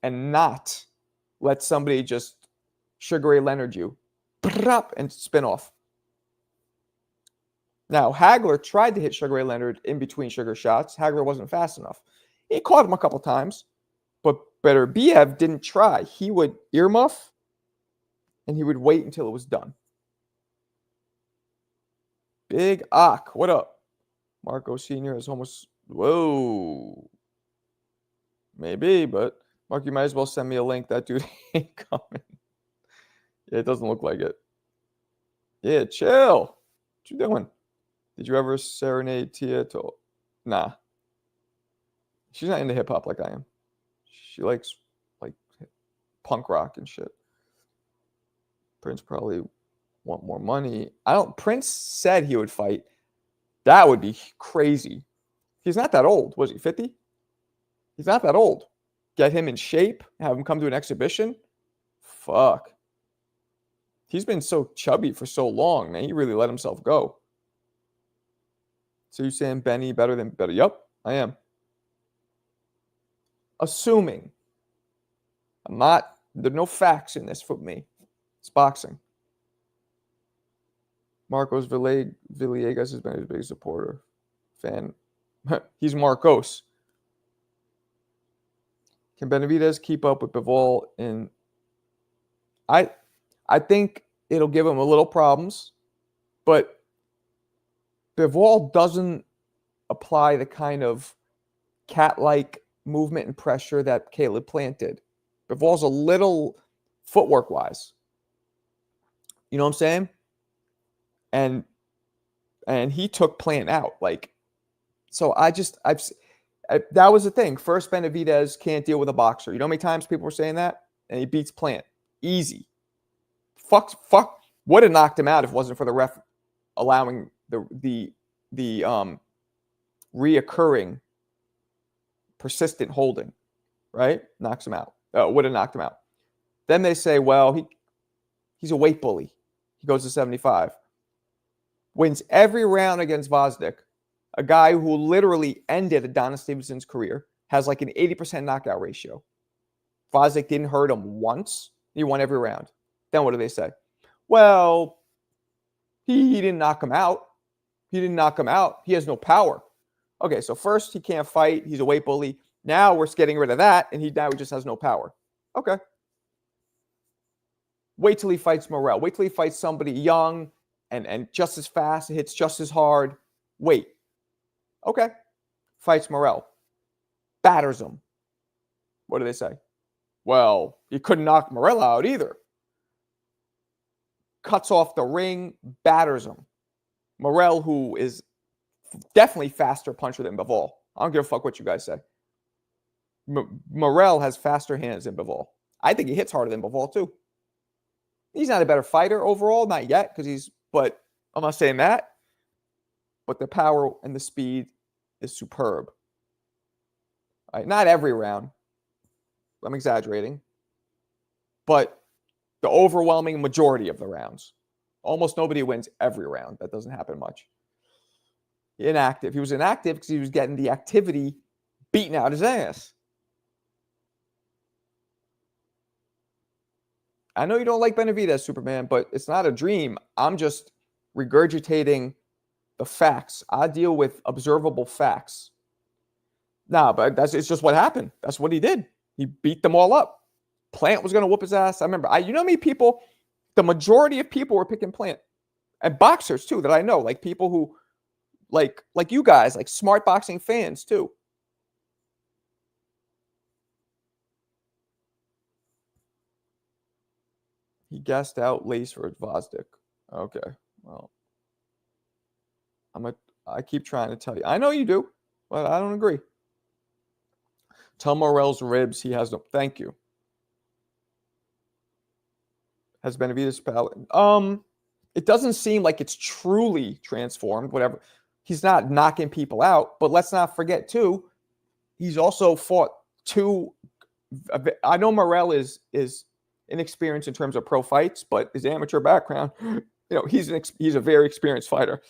Speaker 1: and not let somebody just Sugar Ray Leonard you and spin off. Now, Hagler tried to hit Sugar Ray Leonard in between Sugar shots. Hagler wasn't fast enough. He caught him a couple times, but Beterbiev didn't try. He would earmuff, and he would wait until it was done. Big Ock, what up? Marco Sr. is almost... Whoa. Maybe, but Mark, you might as well send me a link. That dude ain't coming. Yeah, it doesn't look like it. Yeah, chill. What you doing? Did you ever serenade Tia to... Nah. She's not into hip-hop like I am. She likes, like, punk rock and shit. Prince probably want more money. Prince said he would fight. That would be crazy. He's not that old. Was he 50? He's not that old. Get him in shape, have him come to an exhibition. Fuck. He's been so chubby for so long, man. He really let himself go. So you're saying Benny better than better? Yup, I am. Assuming. There's no facts in this for me. It's boxing. Marcos Villegas has been his biggest supporter. Fan. He's Marcos. Can Benavidez keep up with Bivol in... I think it'll give him a little problems, but Bivol doesn't apply the kind of cat-like movement and pressure that Caleb Plant did. Bivol's a little footwork-wise. You know what I'm saying? And he took Plant out. So that was the thing. First, Benavidez can't deal with a boxer. You know how many times people were saying that? And he beats Plant. Easy. Fuck. Would have knocked him out if it wasn't for the ref allowing the reoccurring persistent holding, right? Knocks him out. Would have knocked him out. Then they say, well, he's a weight bully. He goes to 75. Wins every round against Vosnik, a guy who literally ended Adonis Stevenson's career, has like an 80% knockout ratio. Vosnik didn't hurt him once. He won every round. Then what do they say? Well, he didn't knock him out. He didn't knock him out. He has no power. Okay, so first he can't fight. He's a weight bully. Now we're getting rid of that, and he just has no power. Okay. Wait till he fights Morrell. Wait till he fights somebody young and just as fast, hits just as hard. Wait. Okay. Fights Morrell. Batters him. What do they say? Well, you couldn't knock Morrell out either. Cuts off the ring, batters him. Morrell, who is definitely faster puncher than Bivol. I don't give a fuck what you guys say. Morrell has faster hands than Bivol. I think he hits harder than Bivol too. He's not a better fighter overall, not yet, but I'm not saying that. But the power and the speed is superb. All right, not every round. I'm exaggerating. But the overwhelming majority of the rounds. Almost nobody wins every round. That doesn't happen much. Inactive. He was inactive because he was getting the activity beaten out his ass. I know you don't like Benavidez, Superman, but it's not a dream. I'm just regurgitating the facts. I deal with observable facts. Nah, but it's just what happened. That's what he did. He beat them all up. Plant was going to whoop his ass. I remember. You know how many people, the majority of people were picking Plant. And boxers, too, that I know. Like people who, like you guys, like smart boxing fans, too. He gassed out Lace for Vosdik. Okay, well, I keep trying to tell you. I know you do, but I don't agree. Tell Morrell's ribs he has no. Thank you. Has Benavidez palate? It doesn't seem like it's truly transformed. Whatever. He's not knocking people out, but let's not forget too. He's also fought two. I know Morel is inexperienced in terms of pro fights, but his amateur background, he's a very experienced fighter.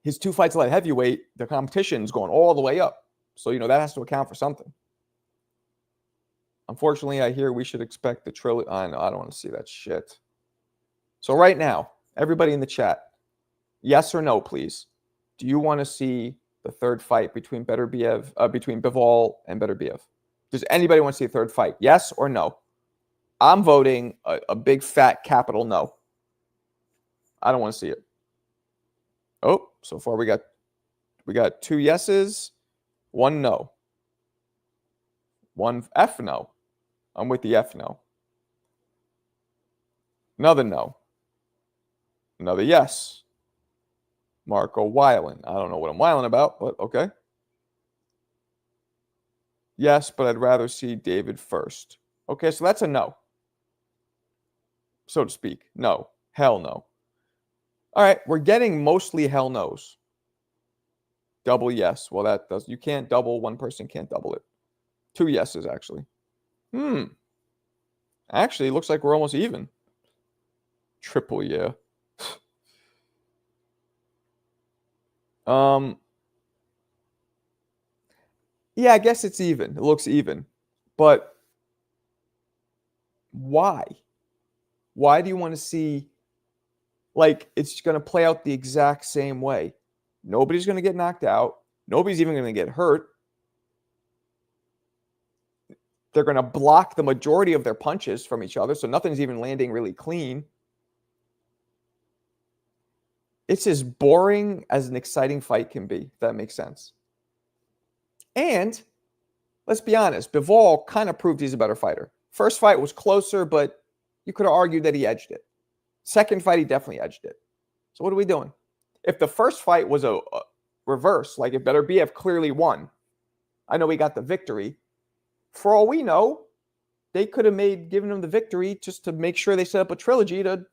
Speaker 1: His 2 fights light heavyweight, the competition's going all the way up, so that has to account for something. Unfortunately, I hear we should expect the trilogy. I know I don't want to see that shit. So right now, everybody in the chat, yes or no, please. Do you want to see the third fight between Bivol and Beterbiev? Does anybody want to see a third fight? Yes or no? I'm voting a big fat capital no. I don't want to see it. Oh, so far we got 2 yeses, 1 no. 1 F no. I'm with the F no. Another no. Another yes. Marco Weiland. I don't know what I'm whiling about, but okay. Yes, but I'd rather see David first. Okay, so that's a no. So to speak. No. Hell no. All right, we're getting mostly hell no's. Double yes. Well, that does. You can't double. One person can't double it. 2 yeses, actually. Actually, it looks like we're almost even. Triple yeah. Yeah, I guess it's even. It looks even. But why? Why do you want to see it's going to play out the exact same way? Nobody's going to get knocked out. Nobody's even going to get hurt. They're going to block the majority of their punches from each other, so nothing's even landing really clean. It's as boring as an exciting fight can be, if that makes sense. And let's be honest, Bivol kind of proved he's a better fighter. First fight was closer, but you could have argued that he edged it. Second fight, he definitely edged it. So what are we doing? If the first fight was a reverse, like if Beterbiev clearly won, I know he got the victory. For all we know, they could have given him the victory just to make sure they set up a trilogy to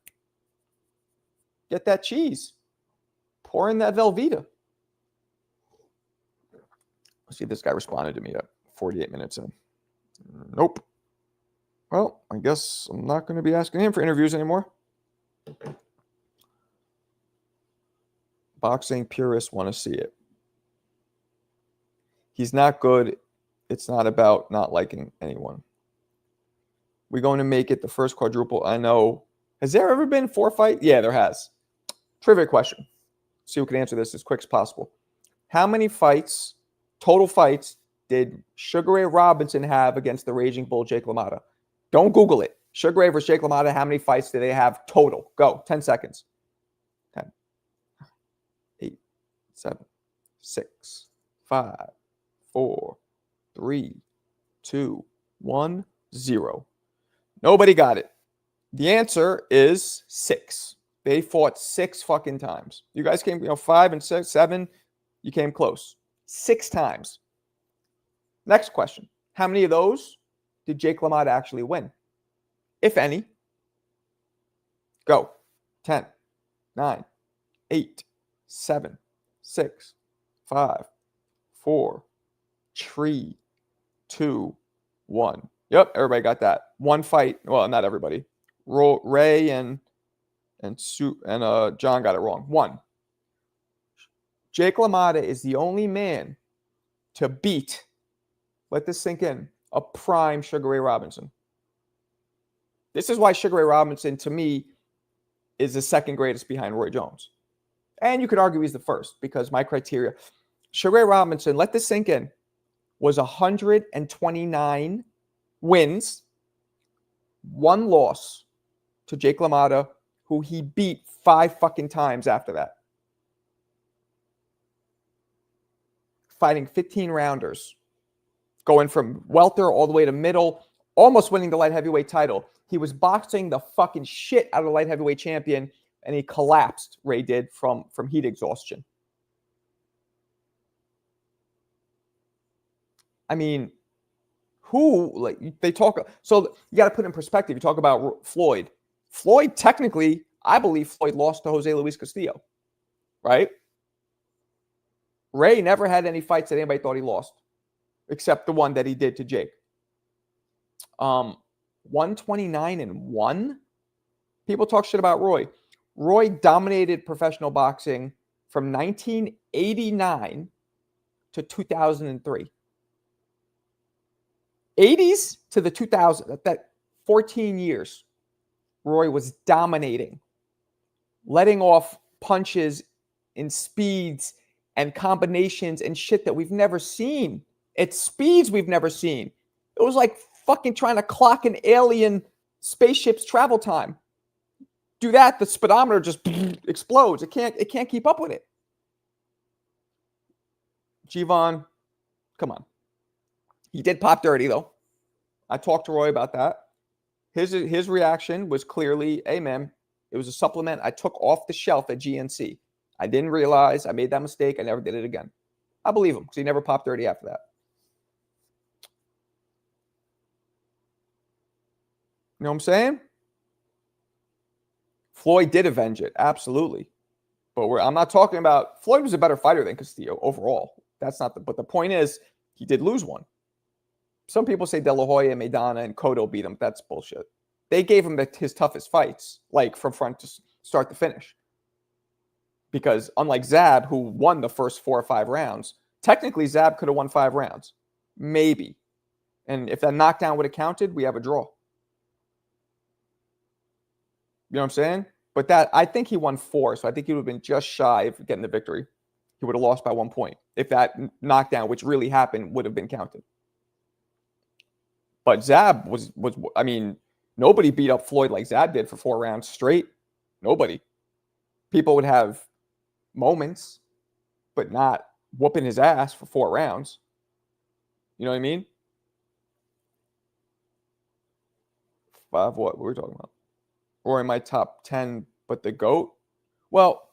Speaker 1: get that cheese. Pour in that Velveeta. Let's see if this guy responded to me at 48 minutes in. Nope. Well, I guess I'm not going to be asking him for interviews anymore. Boxing purists want to see it. He's not good. It's not about not liking anyone. We're going to make it the first quadruple. I know. Has there ever been 4 fights? Yeah, there has. Trivia question. See who can answer this as quick as possible. How many fights, total fights, did Sugar Ray Robinson have against the Raging Bull Jake LaMotta? Don't Google it. Sugar Ray versus Jake LaMotta, how many fights do they have total? Go. 10 seconds. 10, 8, 7, 6, 5, 4, 3, 2, 1, 0. Nobody got it. The answer is 6. They fought 6 fucking times. You guys came, 5 and 6, 7. You came close. 6 times. Next question. How many of those did Jake LaMotta actually win? If any. Go. 10, 9, 8, 7, 6, 5, 4, 3, 2, 1. Yep, everybody got that. 1 fight. Well, not everybody. Ray and John got it wrong. 1. Jake LaMotta is the only man to beat, let this sink in, a prime Sugar Ray Robinson. This is why Sugar Ray Robinson, to me, is the second greatest behind Roy Jones. And you could argue he's the first because my criteria. Sugar Ray Robinson, let this sink in, was 129 wins, 1 loss to Jake LaMotta, who he beat 5 fucking times after that. Fighting 15 rounders, going from welter all the way to middle, almost winning the light heavyweight title. He was boxing the fucking shit out of the light heavyweight champion, and he collapsed, Ray did, from heat exhaustion. I mean, who, like, they talk. So you got to put in perspective. You talk about Floyd. Floyd, technically, I believe Floyd lost to Jose Luis Castillo, right? Ray never had any fights that anybody thought he lost, except the one that he did to Jake. 129-1. People talk shit about Roy. Roy dominated professional boxing from 1989 to 2003. 80s to the 2000s, that 14 years, Roy was dominating, letting off punches and speeds and combinations and shit that we've never seen. At speeds we've never seen. It was like fucking trying to clock an alien spaceship's travel time. Do that, the speedometer just explodes. It can't keep up with it. G-Von, come on. He did pop dirty, though. I talked to Roy about that. His reaction was clearly, hey, man, it was a supplement I took off the shelf at GNC. I didn't realize I made that mistake. I never did it again. I believe him because he never popped dirty after that. You know what I'm saying? Floyd did avenge it. Absolutely. But I'm not talking about, Floyd was a better fighter than Castillo overall. That's not but the point is, he did lose one. Some people say De La Hoya, Maidana, and Cotto beat him. That's bullshit. They gave him his toughest fights, like from front to start to finish. Because unlike Zab, who won the first 4 or 5 rounds, technically Zab could have won 5 rounds. Maybe. And if that knockdown would have counted, we have a draw. You know what I'm saying? But I think he won 4, so I think he would have been just shy of getting the victory. He would have lost by 1 point if that knockdown, which really happened, would have been counted. But Zab was I mean, nobody beat up Floyd like Zab did for 4 rounds straight. Nobody. People would have moments, but not whooping his ass for 4 rounds. You know what I mean? 5 what? What were we talking about? Or in my top 10, but the GOAT? Well,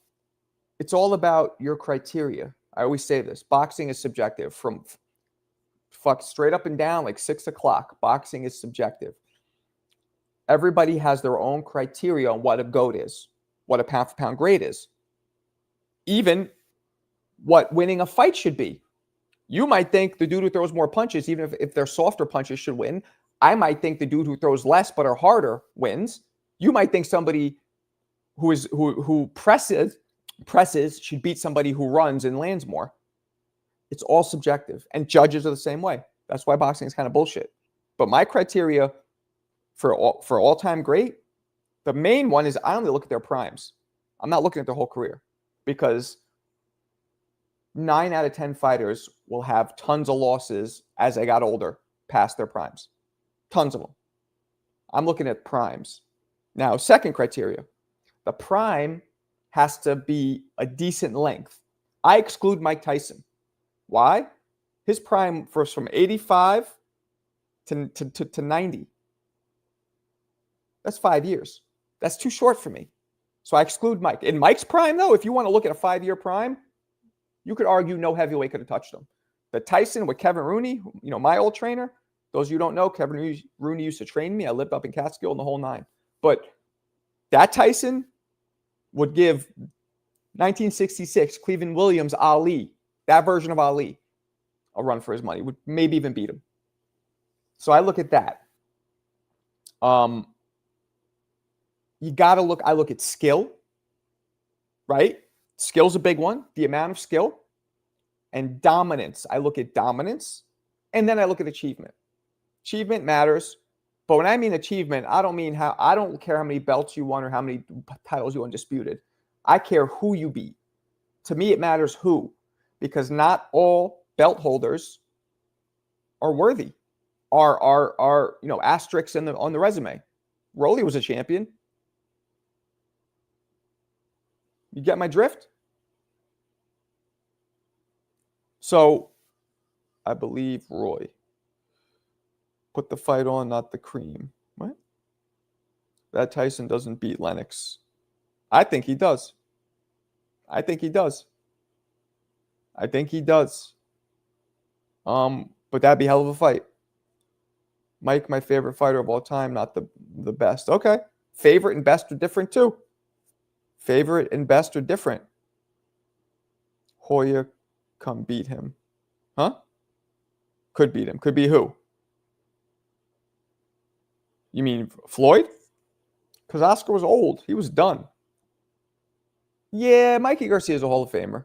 Speaker 1: it's all about your criteria. I always say this. Boxing is subjective. From straight up and down, like 6 o'clock. Boxing is subjective. Everybody has their own criteria on what a GOAT is, what a pound-for-pound grade is. Even what winning a fight should be. You might think the dude who throws more punches, even if they're softer punches, should win. I might think the dude who throws less but are harder wins. You might think somebody who presses should beat somebody who runs and lands more. It's all subjective, and judges are the same way. That's why boxing is kind of bullshit. But my criteria for all-time great, the main one is I only look at their primes. I'm not looking at their whole career, because 9 out of 10 fighters will have tons of losses as they got older, past their primes. Tons of them. I'm looking at primes. Now, second criteria, the prime has to be a decent length. I exclude Mike Tyson. Why? His prime was from 85 to 90. That's 5 years. That's too short for me. So I exclude Mike. In Mike's prime, though, if you want to look at a 5-year prime, you could argue no heavyweight could have touched him. The Tyson with Kevin Rooney, my old trainer, those of you who don't know, Kevin Rooney used to train me. I lived up in Catskill and the whole 9. But that Tyson would give 1966 Cleveland Williams Ali, that version of Ali, a run for his money. Would maybe even beat him. So I look at that. You got to look. I look at skill, right? Skill's a big one. The amount of skill and dominance. I look at dominance, and then I look at achievement. Achievement matters, but when I mean achievement, I don't care how many belts you won or how many titles you undisputed. I care who you beat. To me, it matters who, because not all belt holders are worthy. Are asterisks on the resume. Rolly was a champion. You get my drift? So, I believe Roy put the fight on, not the cream. What? That Tyson doesn't beat Lennox. I think he does. But that'd be a hell of a fight. Mike, my favorite fighter of all time, not the best. Okay. Favorite and best are different too. Favorite and best are different. Hoya, come beat him. Huh? Could beat him. Could be who? You mean Floyd? Because Oscar was old. He was done. Yeah, Mikey Garcia is a Hall of Famer.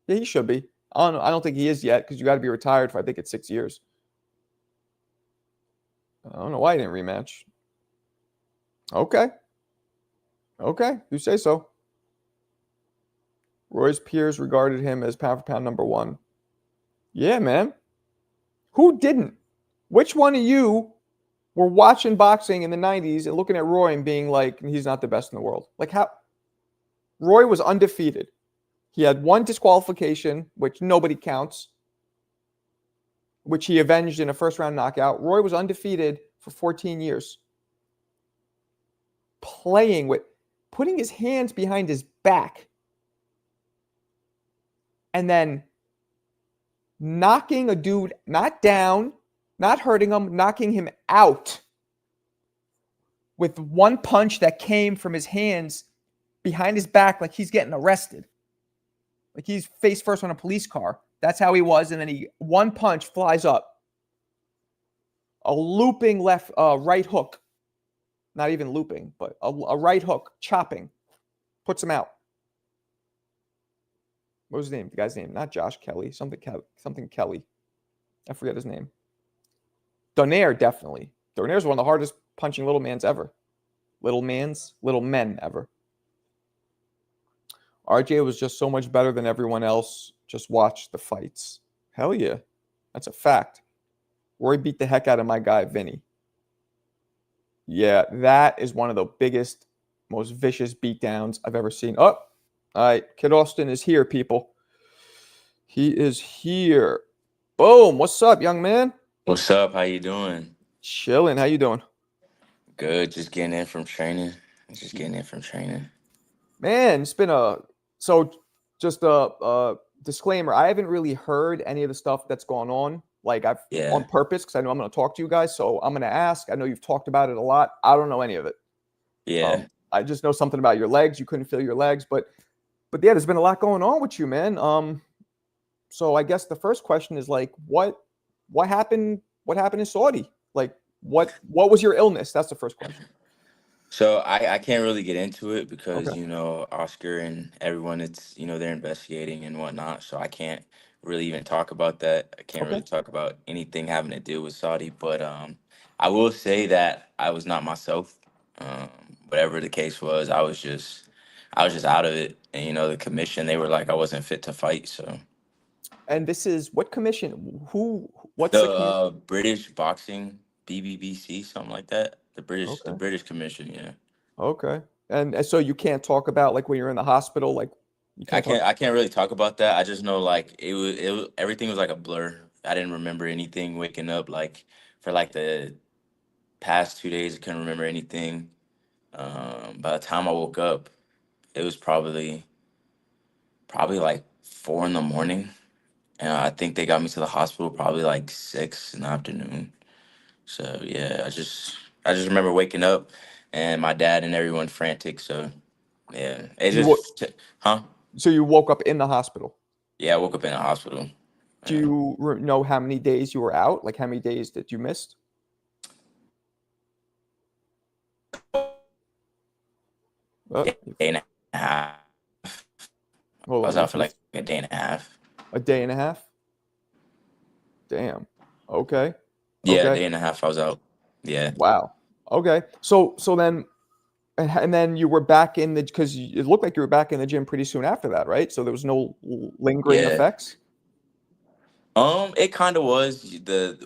Speaker 1: Yeah, he should be. I don't think he is yet because you got to be retired for, I think it's 6 years. I don't know why he didn't rematch. Okay. Okay, you say so. Roy's peers regarded him as pound for pound number one. Yeah, man. Who didn't? Which one of you were watching boxing in the 90s and looking at Roy and being like, he's not the best in the world? Like, how? Roy was undefeated. He had one disqualification, which nobody counts, which he avenged in a first round knockout. Roy was undefeated for 14 years. Putting his hands behind his back and then knocking a dude not down, not hurting him, knocking him out with one punch that came from his hands behind his back like he's getting arrested. Like he's face first on a police car. That's how he was. And then one punch flies up. A looping right hook. Not even looping, but a right hook, chopping. Puts him out. What was his name? The guy's name? Not Josh Kelly. Something Kelly. I forget his name. Donaire, definitely. Donaire's one of the hardest punching little men ever. Little men ever. RJ was just so much better than everyone else. Just watch the fights. Hell yeah. That's a fact. Roy beat the heck out of my guy, Vinny. Yeah, that is one of the biggest, most vicious beatdowns I've ever seen. Oh, all right. Kid Austin is here, people. He is here. Boom. What's up, young man?
Speaker 5: What's up? How you doing?
Speaker 1: Chilling. How you doing?
Speaker 5: Good. Just getting in from training.
Speaker 1: Man, it's been just a disclaimer. I haven't really heard any of the stuff that's going on. Like on purpose, because I know I'm going to talk to you guys. So I'm going to ask. I know you've talked about it a lot. I don't know any of it.
Speaker 5: Yeah.
Speaker 1: I just know something about your legs. You couldn't feel your legs, but yeah, there's been a lot going on with you, man. So I guess the first question is like, what happened? What happened in Saudi? Like, what was your illness? That's the first question.
Speaker 5: So I can't really get into it because,
Speaker 1: Okay.
Speaker 5: Oscar and everyone, it's, they're investigating and whatnot. So I can't really even talk about that. I can't really talk about anything having to do with Saudi. But I will say that I was not myself. Whatever the case was, I was just out of it. And, the commission, they were like, I wasn't fit to fight. So.
Speaker 1: And this is what commission? What's the commission?
Speaker 5: British boxing, BBBC, something like that. The
Speaker 1: Okay.
Speaker 5: British Commission, yeah.
Speaker 1: Okay. And so you can't talk about like when you're in the hospital, like you
Speaker 5: I
Speaker 1: can't
Speaker 5: can't really talk about that. I just know like it was everything was like a blur. I didn't remember anything waking up like for like the past 2 days. I couldn't remember anything. By the time I woke up, it was probably like 4 in the morning, and I think they got me to the hospital probably like 6 in the afternoon. So yeah, I just remember waking up and my dad and everyone frantic. So yeah, it just huh?
Speaker 1: So you woke up in the hospital.
Speaker 5: Yeah, I woke up in a hospital.
Speaker 1: Do
Speaker 5: Yeah.
Speaker 1: you know how many days you were out? Like how many days that you missed?
Speaker 5: Day and a half.
Speaker 1: Hold
Speaker 5: I
Speaker 1: on.
Speaker 5: was out for like a day and a half.
Speaker 1: A day and a half? Damn. Okay.
Speaker 5: Yeah, a
Speaker 1: Okay.
Speaker 5: day and a half I was out. Yeah.
Speaker 1: Wow. Okay. So then, and then you were back in because it looked like you were back in the gym pretty soon after that, right? So there was no lingering
Speaker 5: Yeah.
Speaker 1: effects.
Speaker 5: It kind of was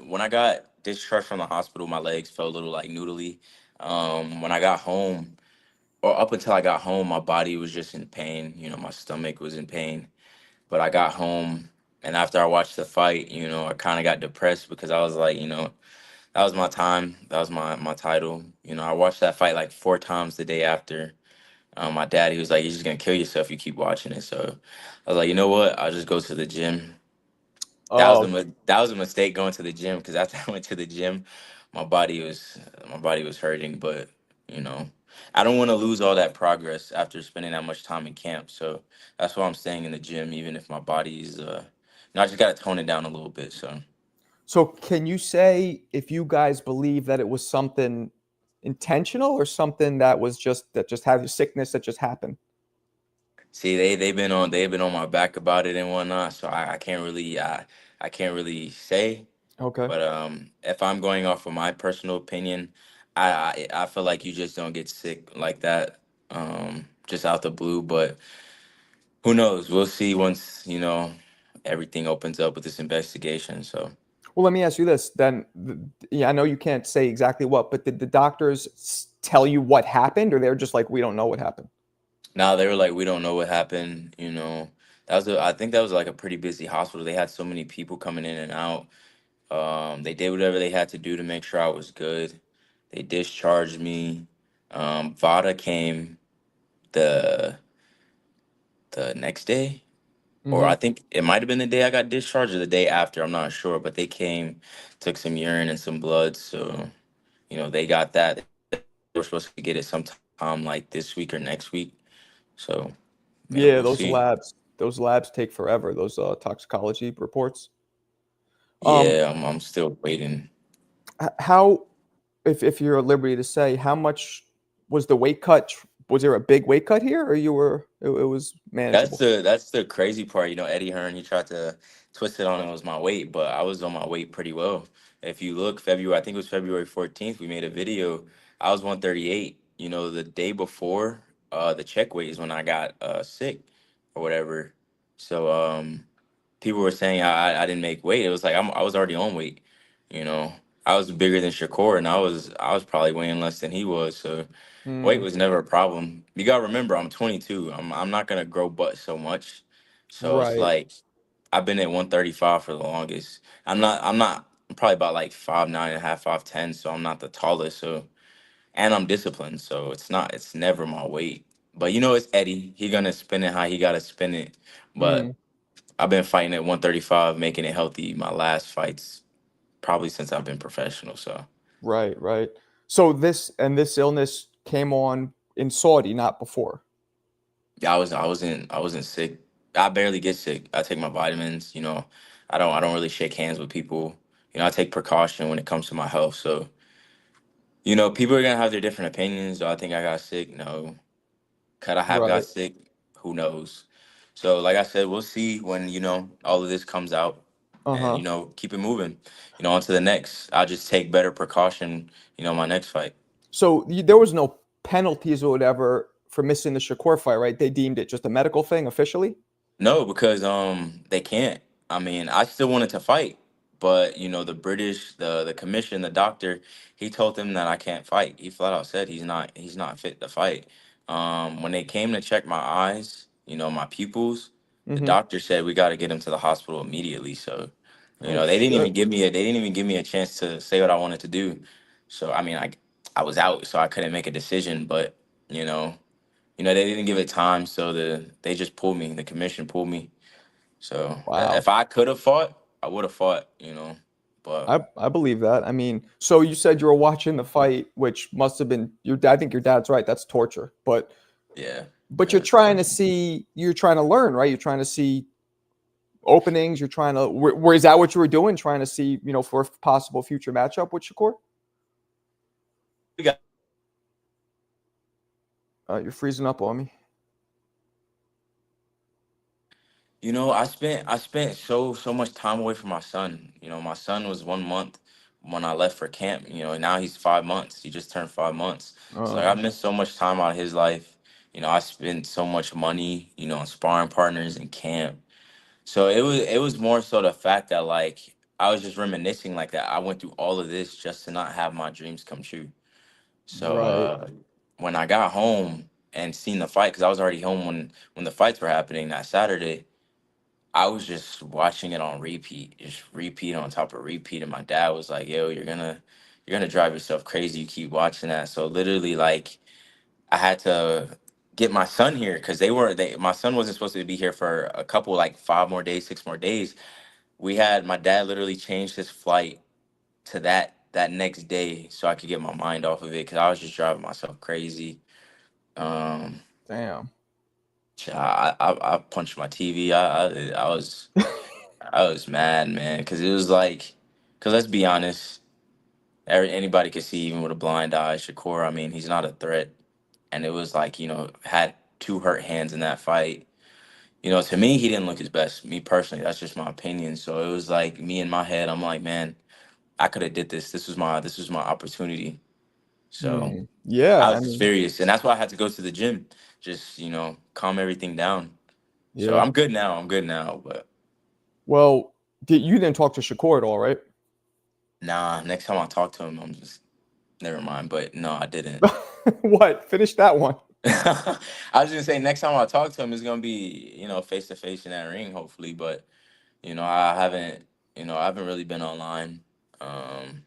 Speaker 5: when I got discharged from the hospital, my legs felt a little like noodly. When I got home, or up until I got home, my body was just in pain. My stomach was in pain. But I got home, and after I watched the fight, I kind of got depressed because I was like, that was my time. That was my title. I watched that fight like 4 times the day after. My dad, he was like, "You're just gonna kill yourself if you keep watching it." So I was like, you know what? I'll just go to the gym. That was
Speaker 1: Oh,
Speaker 5: that was a mistake going to the gym because after I went to the gym, my body was my body was hurting, but you know, I don't want to lose all that progress after spending that much time in camp. So that's why I'm staying in the gym, even if my body's I just gotta tone it down a little bit. So
Speaker 1: So can you say if you guys believe that it was something intentional or something that just had a sickness that just happened?
Speaker 5: see, they've been on my back about it and whatnot. So I can't really say.
Speaker 1: Okay.
Speaker 5: But if I'm going off of my personal opinion, I feel like you just don't get sick like that, just out the blue. But who knows? We'll see once everything opens up with this investigation. So
Speaker 1: Well, let me ask you this then. Yeah, I know you can't say exactly what, but did the doctors tell you what happened, or they're just like, we don't know what happened?
Speaker 5: now they were like, we don't know what happened. I think that was like a pretty busy hospital. They had so many people coming in and out. They did whatever they had to do to make sure I was good. They discharged me. Vada came the next day, or
Speaker 1: Mm-hmm.
Speaker 5: I think it might have been the day I got discharged or the day after. I'm not sure, but they came, took some urine and some blood. So they got that. They were supposed to get it sometime like this week or next week. So
Speaker 1: Yeah,
Speaker 5: we'll see.
Speaker 1: those labs take forever. Those toxicology reports. Um,
Speaker 5: Yeah, I'm still waiting.
Speaker 1: how, if you're at liberty to say, how much was the weight cut? Was there a big weight cut here, or it was manageable?
Speaker 5: That's the crazy part. Eddie Hearn, he tried to twist it on it was my weight, but I was on my weight pretty well. If you look, February, I think it was February 14th, we made a video. I was 138. The day before the check weight is when I got sick or whatever. So people were saying I didn't make weight. It was like I was already on weight. You know, I was bigger than Shakur, and I was probably weighing less than he was. So weight
Speaker 1: Mm,
Speaker 5: was never a problem. You gotta remember, I'm 22. I'm not gonna grow butt so much. So it's
Speaker 1: right.
Speaker 5: like I've been at 135 for the longest. I'm probably about like 5'9" and a half, 5'10", so I'm not the tallest. So and I'm disciplined, so it's never my weight. But it's Eddie. He gonna spin it how he gotta spin it. But
Speaker 1: Mm,
Speaker 5: I've been fighting at 135, making it healthy my last fights probably since I've been professional. So
Speaker 1: right, right. So this illness came on in Saudi, not before.
Speaker 5: yeah, I wasn't sick. I barely get sick. I take my vitamins. I don't really shake hands with people. I take precaution when it comes to my health. So people are gonna have their different opinions. Do I think I got sick? No. Could I have got
Speaker 1: Right.
Speaker 5: sick? Who knows? So like I said, we'll see when all of this comes out, and
Speaker 1: Uh-huh.
Speaker 5: keep it moving. On to the next. I'll just take better precaution. My next fight.
Speaker 1: So there was no penalties or whatever for missing the Shakur fight, right? They deemed it just a medical thing officially.
Speaker 5: No, because they can't. I mean, I still wanted to fight, but the British, the commission, the doctor, he told them that I can't fight. He flat out said he's not fit to fight. When they came to check my eyes, my pupils, the
Speaker 1: Mm-hmm.
Speaker 5: doctor said we got to get him to the hospital immediately. So,
Speaker 1: Oh
Speaker 5: they didn't even
Speaker 1: shit.
Speaker 5: they didn't even give me a chance to say what I wanted to do. So, I mean, I was out, so I couldn't make a decision, but you know, they didn't give it time, so they just pulled me. The commission pulled me. So if
Speaker 1: Wow.
Speaker 5: I could have fought, I would have fought. But
Speaker 1: I believe that. I mean, so you said you were watching the fight, which must have been your dad. I think your dad's right. That's torture.
Speaker 5: yeah,
Speaker 1: But
Speaker 5: yeah,
Speaker 1: you're
Speaker 5: it's
Speaker 1: trying to
Speaker 5: torture.
Speaker 1: see, you're trying to learn, right? You're trying to see openings. You're trying to, where is that what you were doing? Trying to see, for a possible future matchup with Shakur?
Speaker 5: We got-
Speaker 1: You're freezing up on me.
Speaker 5: I spent so much time away from my son. My son was 1 month when I left for camp. Now he's 5 months. He just turned 5 months. So like I
Speaker 1: Uh,
Speaker 5: missed so much time out of his life. I spent so much money, on sparring partners and camp. So it was more so the fact that like I was just reminiscing like that I went through all of this just to not have my dreams come true. So
Speaker 1: right.
Speaker 5: when I got home and seen the fight, because I was already home when the fights were happening that Saturday, I was just watching it on repeat, just repeat on top of repeat. And my dad was like, "Yo, you're gonna drive yourself crazy. You keep watching that." So literally, like, I had to get my son here because my son wasn't supposed to be here for a couple like 5 more days, 6 more days. My dad literally changed his flight to that that next day so I could get my mind off of it because I was just driving myself crazy. Um,
Speaker 1: Damn.
Speaker 5: I punched my TV. I was mad, man, because it was like, because let's be honest, anybody could see even with a blind eye, Shakur. I mean, he's not a threat, and it was like had two hurt hands in that fight. To me, he didn't look his best. Me personally, that's just my opinion. So it was like me in my head. I'm like, man, I could have did this. This was my opportunity. So
Speaker 1: Yeah,
Speaker 5: I
Speaker 1: I
Speaker 5: was
Speaker 1: mean,
Speaker 5: furious, and that's why I had to go to the gym, just calm everything down. So
Speaker 1: yeah.
Speaker 5: I'm good now. I'm good now, but
Speaker 1: Well, you didn't talk to Shakur at all, right?
Speaker 5: nah. Next time I talk to him, I'm just never mind. But no, I didn't.
Speaker 1: What? Finish that one.
Speaker 5: I was gonna say next time I talk to him, it's gonna be face to face in that ring, hopefully. But I haven't I haven't really been online. Um,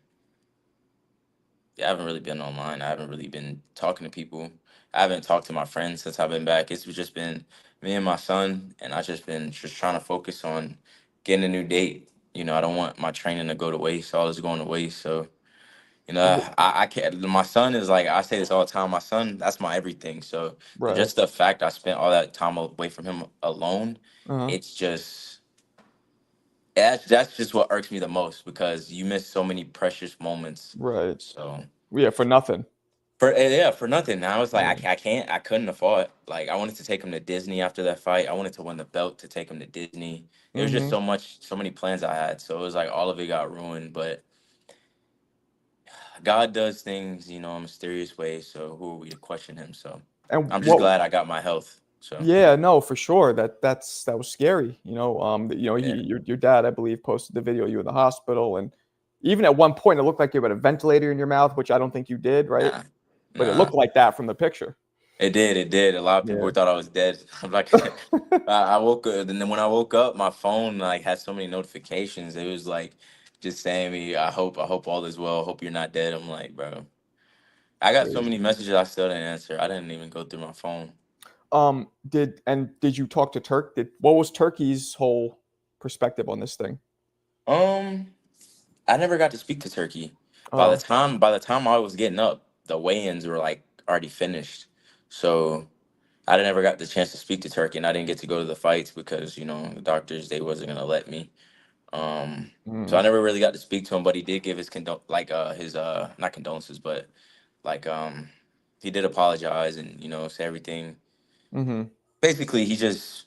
Speaker 5: yeah, I haven't really been online. I haven't really been talking to people. I haven't talked to my friends since I've been back. It's just been me and my son, and I've just been just trying to focus on getting a new date. I don't want my training to go to waste. All is going to waste. So,
Speaker 1: W-
Speaker 5: I can't. My son is like I say this all the time. My son, that's my everything. So,
Speaker 1: Right.
Speaker 5: just the fact I spent all that time away from him alone,
Speaker 1: Uh-huh.
Speaker 5: it's just that's just what irks me the most because you miss so many precious moments.
Speaker 1: Right.
Speaker 5: So.
Speaker 1: Yeah, for nothing.
Speaker 5: For nothing. I was like,
Speaker 1: Yeah.
Speaker 5: I couldn't have fought. Like, I wanted to take him to Disney after that fight. I wanted to win the belt to take him to Disney. It was just
Speaker 1: Mm-hmm.
Speaker 5: so many plans I had. So it was like all of it got ruined. But God does things, in mysterious ways. So who are we to question Him? So
Speaker 1: And
Speaker 5: I'm just
Speaker 1: what?
Speaker 5: glad I got my health. So
Speaker 1: Yeah, no, for sure. That was scary.
Speaker 5: yeah,
Speaker 1: Your dad, I believe, posted the video of you in the hospital, and even at one point, it looked like you had a ventilator in your mouth, which I don't think you did, right?
Speaker 5: nah,
Speaker 1: But it
Speaker 5: nah.
Speaker 1: looked like that from the picture.
Speaker 5: It did. It did. A lot of
Speaker 1: Yeah.
Speaker 5: people thought I was dead. I'm like, I woke up, and then when I woke up, my phone like had so many notifications. It was like just saying me, I hope all is well. Hope you're not dead. I'm like, bro, I got so many
Speaker 1: Crazy.
Speaker 5: messages I still didn't answer. I didn't even go through my phone.
Speaker 1: Did you talk to Turk? What was Turkey's whole perspective on this thing?
Speaker 5: Um, I never got to speak to Turkey.
Speaker 1: Oh.
Speaker 5: By the time I was getting up, the weigh-ins were like already finished. So I never got the chance to speak to Turkey, and I didn't get to go to the fights because the doctors they wasn't gonna let me. So I
Speaker 1: Mm.
Speaker 5: never really got to speak to him, but he did give his not condolences, but like he did apologize and say everything.
Speaker 1: Mm-hmm.
Speaker 5: Basically, he just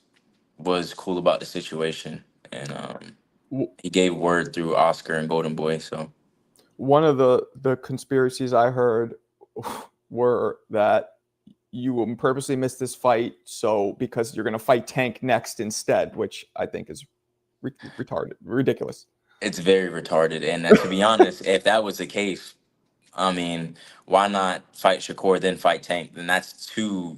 Speaker 5: was cool about the situation, and
Speaker 1: W-
Speaker 5: he gave word through Oscar and Golden Boy. So
Speaker 1: One of the conspiracies I heard were that you purposely missed this fight so because you're going to fight Tank next instead, which I think is retarded, ridiculous.
Speaker 5: it's very retarded. And to be honest, if that was the case, I mean, why not fight Shakur then fight Tank? Then that's two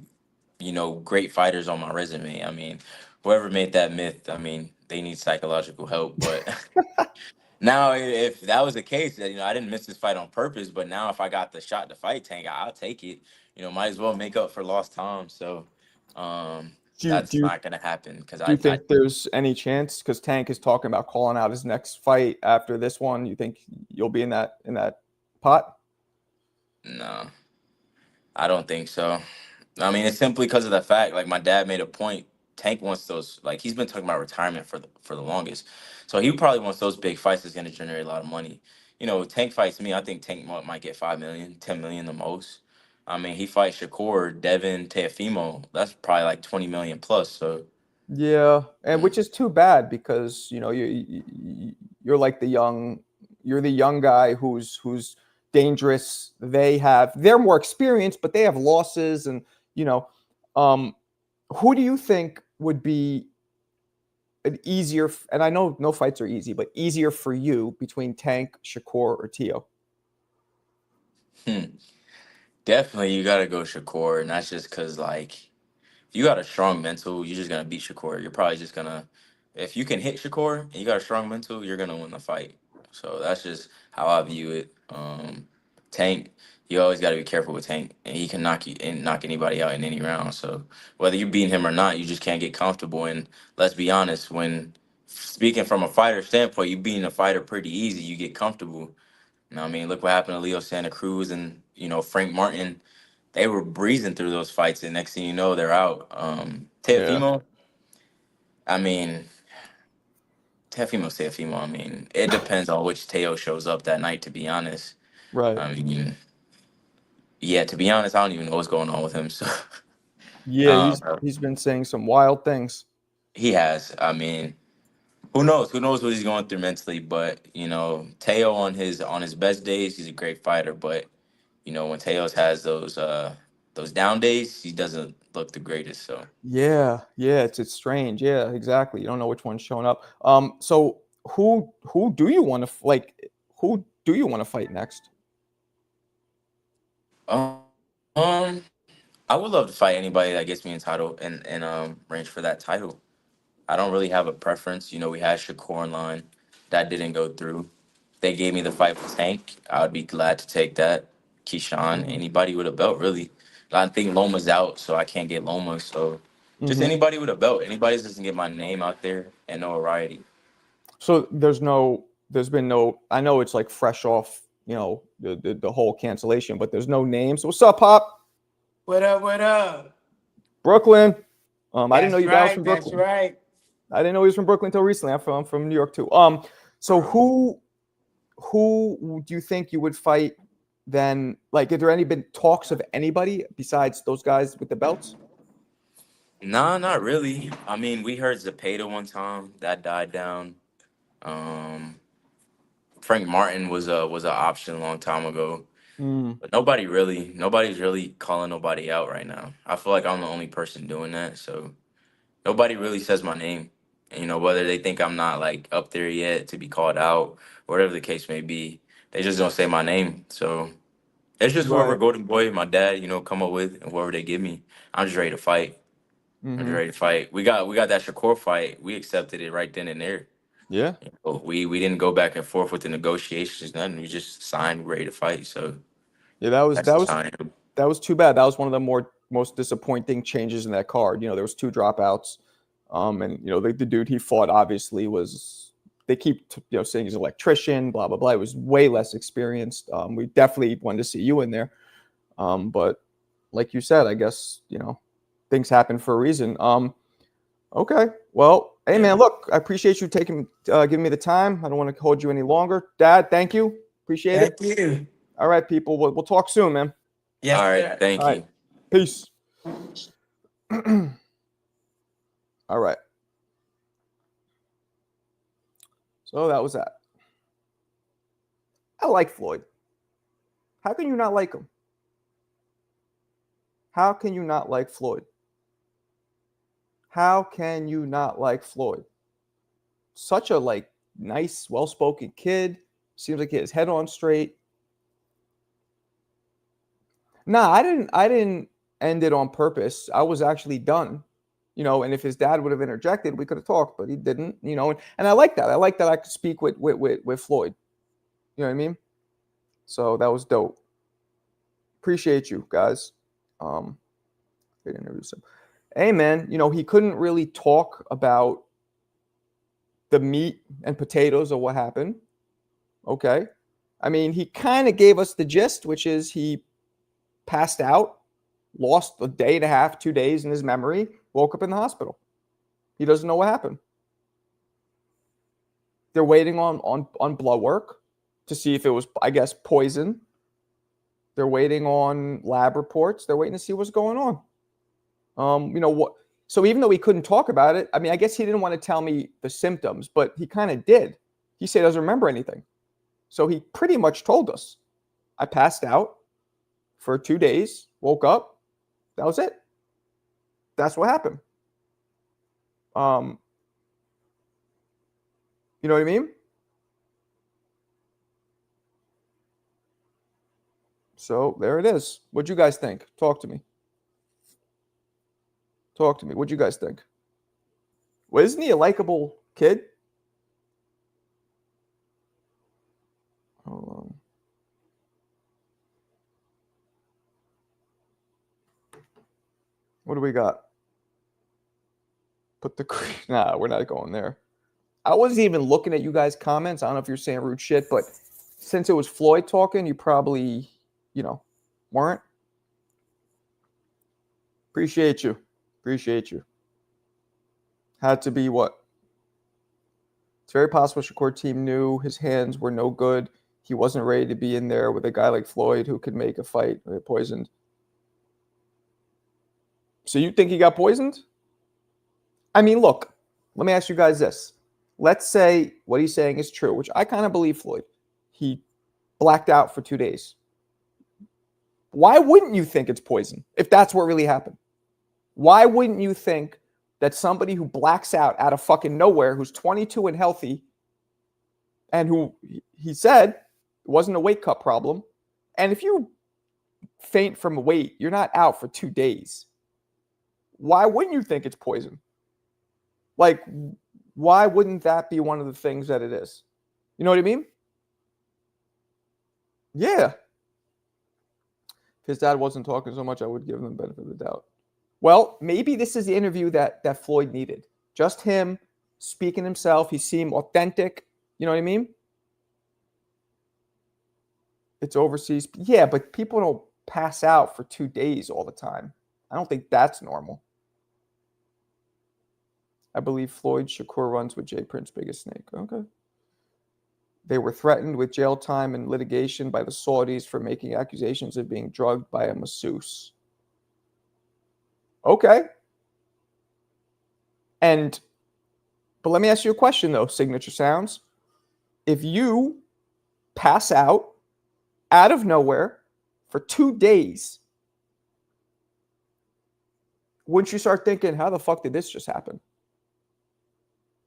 Speaker 5: great fighters on my resume. I mean, whoever made that myth, I mean, they need psychological help. But now, if that was the case, that I didn't miss this fight on purpose, but now if I got the shot to fight Tank, I'll take it. Might as well make up for lost time. So,
Speaker 1: do you do
Speaker 5: that's
Speaker 1: you
Speaker 5: not gonna happen because
Speaker 1: do you
Speaker 5: I
Speaker 1: think there's any chance because Tank is talking about calling out his next fight after this one? You think you'll be in that pot?
Speaker 5: no, I don't think so. I mean, it's simply because of the fact, like my dad made a point. Tank wants those, like he's been talking about retirement for the longest, so he probably wants those big fights that's going to generate a lot of money. Tank fights me. I think Tank might get 5 million, 10 million the most. I mean, he fights Shakur, Devin, Teofimo. That's probably like 20 million plus. So
Speaker 1: Yeah, and
Speaker 5: mm,
Speaker 1: which is too bad because you're like you're the young guy who's dangerous. They're more experienced, but they have losses, and you know, um, who do you think would be an easier? And I know no fights are easy, but easier for you between Tank, Shakur, or Tio?
Speaker 5: hmm, definitely you got to go Shakur, and that's just because like if you got a strong mental, you're just gonna beat Shakur. You're probably just gonna, if you can hit Shakur and you got a strong mental, you're gonna win the fight. So that's just how I view it. Tank, you always got to be careful with Tank, and he can knock you and knock anybody out in any round. So whether you beat him or not, you just can't get comfortable. And let's be honest, when speaking from a fighter standpoint, you beating a fighter pretty easy, you get comfortable. You know what I mean? Look what happened to Leo Santa Cruz and, Frank Martin. They were breezing through those fights, and next thing you know, they're out.
Speaker 1: Yeah.
Speaker 5: Teofimo, I mean, Teofimo. I mean, it depends on which Teo shows up that night, to be honest.
Speaker 1: Right.
Speaker 5: I mean, yeah, to be honest, I don't even know what's going on with him. So,
Speaker 1: Yeah,
Speaker 5: um,
Speaker 1: he's been saying some wild things.
Speaker 5: he has. I mean, who knows? Who knows what he's going through mentally? But Teo on his best days, he's a great fighter. But when Teos has those down days, he doesn't look the greatest. So
Speaker 1: Yeah, it's strange. Yeah, exactly. You don't know which one's showing up. So who do you want to who do you want to fight next?
Speaker 5: um, um, I would love to fight anybody that gets me in title and range for that title. I don't really have a preference. We had Shakur in line, that didn't go through. They gave me the fight with Tank. I would be glad to take that. Keyshawn,
Speaker 1: Mm-hmm.
Speaker 5: anybody with a belt, really. I think Loma's out, so I can't get Loma. So just
Speaker 1: Mm-hmm.
Speaker 5: anybody with a belt. Anybody that doesn't get my name out there and notoriety.
Speaker 1: So there's been no. I know it's like fresh off, the whole cancellation, but there's no names. What's up, Pop?
Speaker 6: What up? What up?
Speaker 1: Brooklyn. I didn't know
Speaker 6: That's
Speaker 1: your dad was
Speaker 6: right.
Speaker 1: from
Speaker 6: That's
Speaker 1: Brooklyn.
Speaker 6: right.
Speaker 1: I didn't know he was from Brooklyn until recently. I'm from New York too. So who do you think you would fight then? Like, have there any been talks of anybody besides those guys with the belts?
Speaker 5: Nah, not really. I mean, we heard Zapata one time that died down. Um, Frank Martin was an option a long time ago.
Speaker 1: Mm,
Speaker 5: But nobody's really calling nobody out right now. I feel like I'm the only person doing that. So nobody really says my name. And, whether they think I'm not like up there yet to be called out, whatever the case may be, they just don't say my name. So it's just whoever
Speaker 1: right.
Speaker 5: Golden Boy, my dad, come up with, and whoever they give me. I'm just ready to fight. I'm just
Speaker 1: Mm-hmm.
Speaker 5: ready to fight. We got that Shakur fight. We accepted it right then and there.
Speaker 1: Yeah.
Speaker 5: We didn't go back and forth with the negotiations, nothing. We just signed, ready to fight. So
Speaker 1: Yeah. That was
Speaker 5: that's
Speaker 1: that
Speaker 5: just
Speaker 1: was
Speaker 5: how I am.
Speaker 1: that was too bad. That was one of the most disappointing changes in that card. There was two dropouts. And the dude he fought obviously was. They keep saying he's an electrician, blah blah blah. He was way less experienced. We definitely wanted to see you in there. But like you said, I guess things happen for a reason. Okay. Well, hey man, look, I appreciate you giving me the time. I don't want to hold you any longer. Dad, thank you. Appreciate it.
Speaker 6: Thank you.
Speaker 1: All right, people. We'll talk soon, man.
Speaker 6: Yes,
Speaker 5: All right,
Speaker 6: sir.
Speaker 5: thank
Speaker 1: All right.
Speaker 5: you.
Speaker 1: Peace. All right. So that was that. I like Floyd. How can you not like him? How can you not like Floyd? How can you not like Floyd? Such a nice, well-spoken kid. Seems like he had his head on straight. Nah, I didn't end it on purpose. I was actually done. And if his dad would have interjected, we could have talked, but he didn't, and I like that. I like that I could speak with Floyd. You know what I mean? So that was dope. Appreciate you guys. Great interview. So, hey man, he couldn't really talk about the meat and potatoes of what happened. Okay. I mean, he kind of gave us the gist, which is he passed out, lost a day and a half, 2 days in his memory, woke up in the hospital. He doesn't know what happened. They're waiting on blood work to see if it was, I guess, poison. They're waiting on lab reports. They're waiting to see what's going on. What? So even though he couldn't talk about it, I mean, I guess he didn't want to tell me the symptoms, but he kind of did. He said he doesn't remember anything. So he pretty much told us, I passed out for 2 days, woke up. That was it. That's what happened. You know what I mean? So there it is. What'd you guys think? Talk to me. Talk to me. What'd you guys think? Well, isn't he a likable kid? Hold on. What do we got? Nah, we're not going there. I wasn't even looking at you guys' comments. I don't know if you're saying rude shit, but since it was Floyd talking, you probably, weren't. Appreciate you. Had to be what? It's very possible Shakur team knew his hands were no good. He wasn't ready to be in there with a guy like Floyd who could make a fight poisoned. So you think he got poisoned? I mean, look, let me ask you guys this. Let's say what he's saying is true, which I kind of believe Floyd. He blacked out for 2 days. Why wouldn't you think it's poison if that's what really happened? Why wouldn't you think that somebody who blacks out of fucking nowhere, who's 22 and healthy, and who he said it wasn't a weight cut problem, and if you faint from weight, you're not out for 2 days. Why wouldn't you think it's poison? Like, why wouldn't that be one of the things that it is? You know what I mean? Yeah. If his dad wasn't talking so much, I would give him the benefit of the doubt. Well, maybe this is the interview that Floyd needed. Just him speaking himself. He seemed authentic. You know what I mean? It's overseas. Yeah, but people don't pass out for 2 days all the time. I don't think that's normal. I believe Floyd Shakur runs with Jay Prince, biggest snake. Okay. They were threatened with jail time and litigation by the Saudis for making accusations of being drugged by a masseuse. Okay. But let me ask you a question, though, Signature Sounds. If you pass out of nowhere for 2 days, wouldn't you start thinking, how the fuck did this just happen?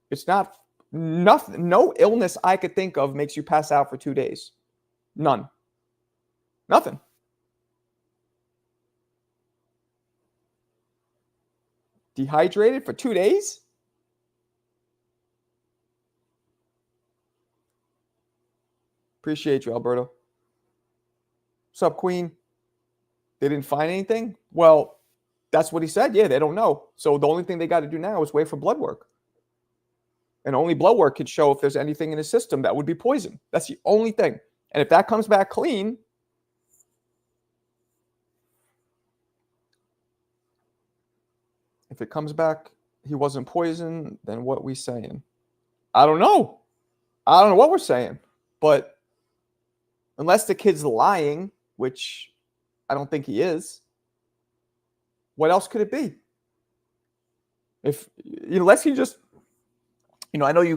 Speaker 1: It's not nothing. No illness I could think of makes you pass out for 2 days. None. Nothing. Dehydrated for 2 days? Appreciate you, Alberto. What's up, Queen? They didn't find anything? Well, that's what he said. Yeah, they don't know. So the only thing they got to do now is wait for blood work. And only blood work could show if there's anything in his system that would be poison. That's the only thing. And if that comes back clean, if it comes back he wasn't poisoned, then what we saying? I don't know. I don't know what we're saying. But unless the kid's lying, which I don't think he is, what else could it be? Unless he just, I know you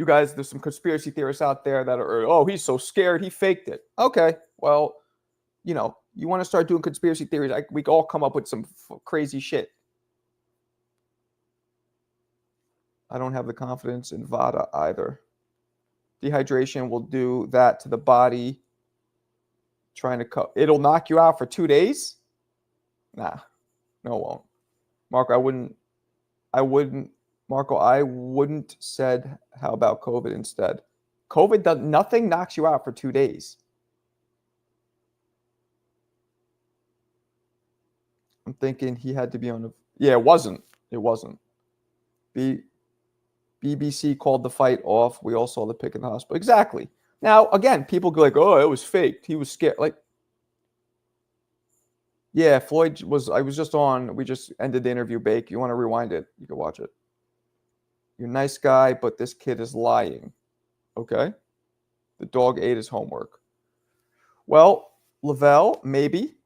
Speaker 1: guys, there's some conspiracy theorists out there that are, oh, he's so scared, he faked it. Okay, well, you want to start doing conspiracy theories, we all come up with some crazy shit. I don't have the confidence in Vada either. Dehydration will do that to the body. Trying to cut, it'll knock you out for 2 days? Nah, no, it won't. Marco, I wouldn't said, how about COVID instead? COVID nothing knocks you out for 2 days. I'm thinking he had to be on yeah, it wasn't. BBC called the fight off. We all saw the pick in the hospital. Exactly. Now, again, people go like, oh, it was faked. He was scared. Like, yeah, Floyd I was just on, we just ended the interview, Bake. You want to rewind it? You can watch it. You're a nice guy, but this kid is lying. Okay? The dog ate his homework. Well, Lavelle, maybe.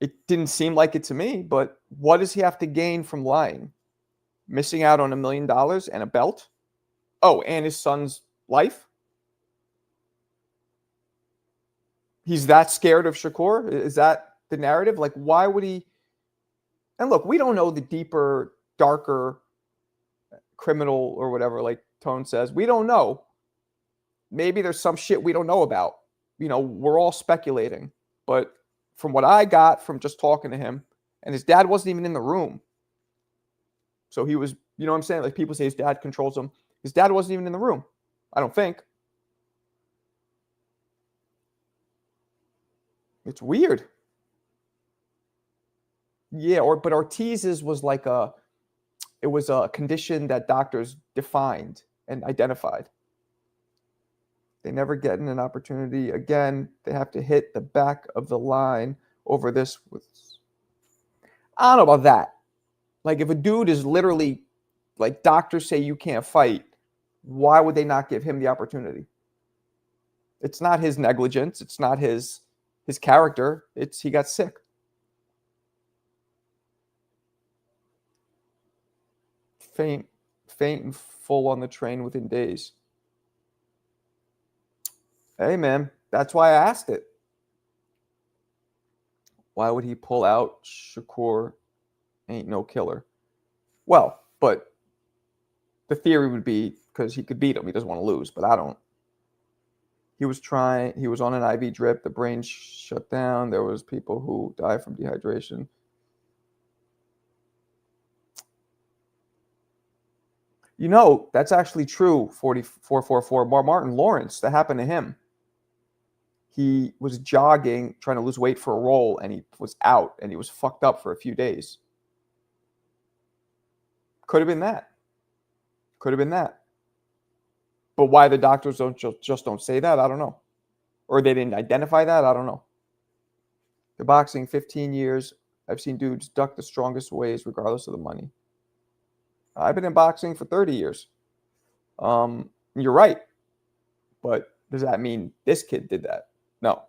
Speaker 1: It didn't seem like it to me, but what does he have to gain from lying? Missing out on $1 million and a belt? Oh, and his son's life? He's that scared of Shakur? Is that the narrative? Like, why would he? And look, we don't know the deeper, darker criminal or whatever, like Tone says. We don't know. Maybe there's some shit we don't know about. We're all speculating. But from what I got from just talking to him, and his dad wasn't even in the room. So he was, you know what I'm saying? Like, people say his dad controls him. His dad wasn't even in the room. I don't think. It's weird. Yeah, but Ortiz's was like it was a condition that doctors defined and identified. They never get an opportunity. Again, they have to hit the back of the line over this. I don't know about that. Like, if a dude is literally, like, doctors say you can't fight, why would they not give him the opportunity? It's not his negligence. It's not his character. It's he got sick. Faint and full on the train within days. Hey, man, that's why I asked it. Why would he pull out? Shakur ain't no killer. Well, but the theory would be because he could beat him. He doesn't want to lose, but I don't. He was on an IV drip. The brain shut down. There was people who died from dehydration. You know, that's actually true, 4444. Martin Lawrence, that happened to him. He was jogging, trying to lose weight for a role, and he was out, and he was fucked up for a few days. Could have been that. Could have been that. But why the doctors just don't say that, I don't know. Or they didn't identify that, I don't know. The boxing, 15 years. I've seen dudes duck the strongest ways regardless of the money. I've been in boxing for 30 years. You're right. But does that mean this kid did that? No.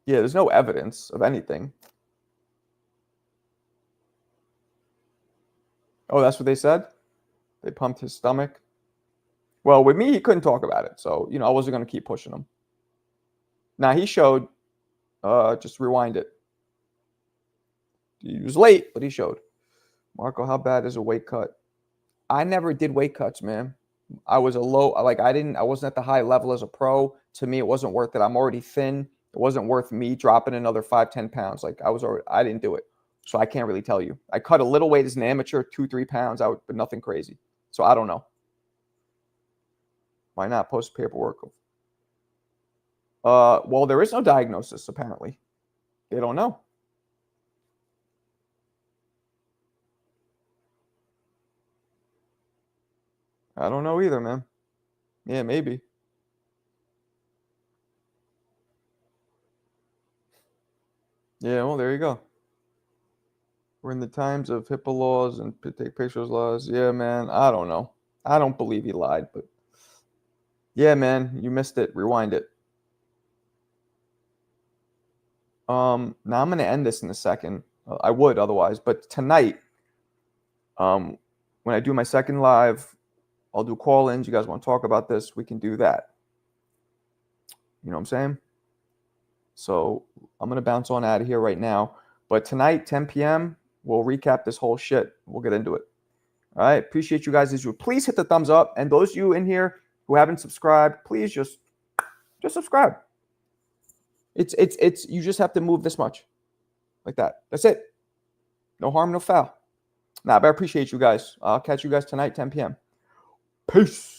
Speaker 1: Yeah, there's no evidence of anything. Oh, that's what they said? They pumped his stomach. Well, with me, he couldn't talk about it. So, I wasn't going to keep pushing him. Now, he showed. Just rewind it. He was late, but he showed. Marco, how bad is a weight cut? I never did weight cuts, man. I was I wasn't at the high level as a pro. To me, it wasn't worth it. I'm already thin. It wasn't worth me dropping another 5-10 pounds. I didn't do it. So I can't really tell you. I cut a little weight as an amateur, 2-3 pounds, but nothing crazy. So I don't know. Why not post paperwork? Well, there is no diagnosis, apparently. They don't know. I don't know either, man. Yeah, maybe. Yeah, well, there you go. We're in the times of HIPAA laws and take pictures laws. Yeah, man, I don't know. I don't believe he lied, but yeah, man, you missed it. Rewind it. Now I'm going to end this in a second. I would otherwise, but tonight, when I do my second live, I'll do call-ins. You guys want to talk about this? We can do that. You know what I'm saying? So I'm going to bounce on out of here right now. But tonight, 10 p.m., we'll recap this whole shit. We'll get into it. All right. Appreciate you guys as usual. Please hit the thumbs up. And those of you in here who haven't subscribed, please just subscribe. It's you just have to move this much. Like that. That's it. No harm, no foul. But I appreciate you guys. I'll catch you guys tonight, 10 p.m. Peace.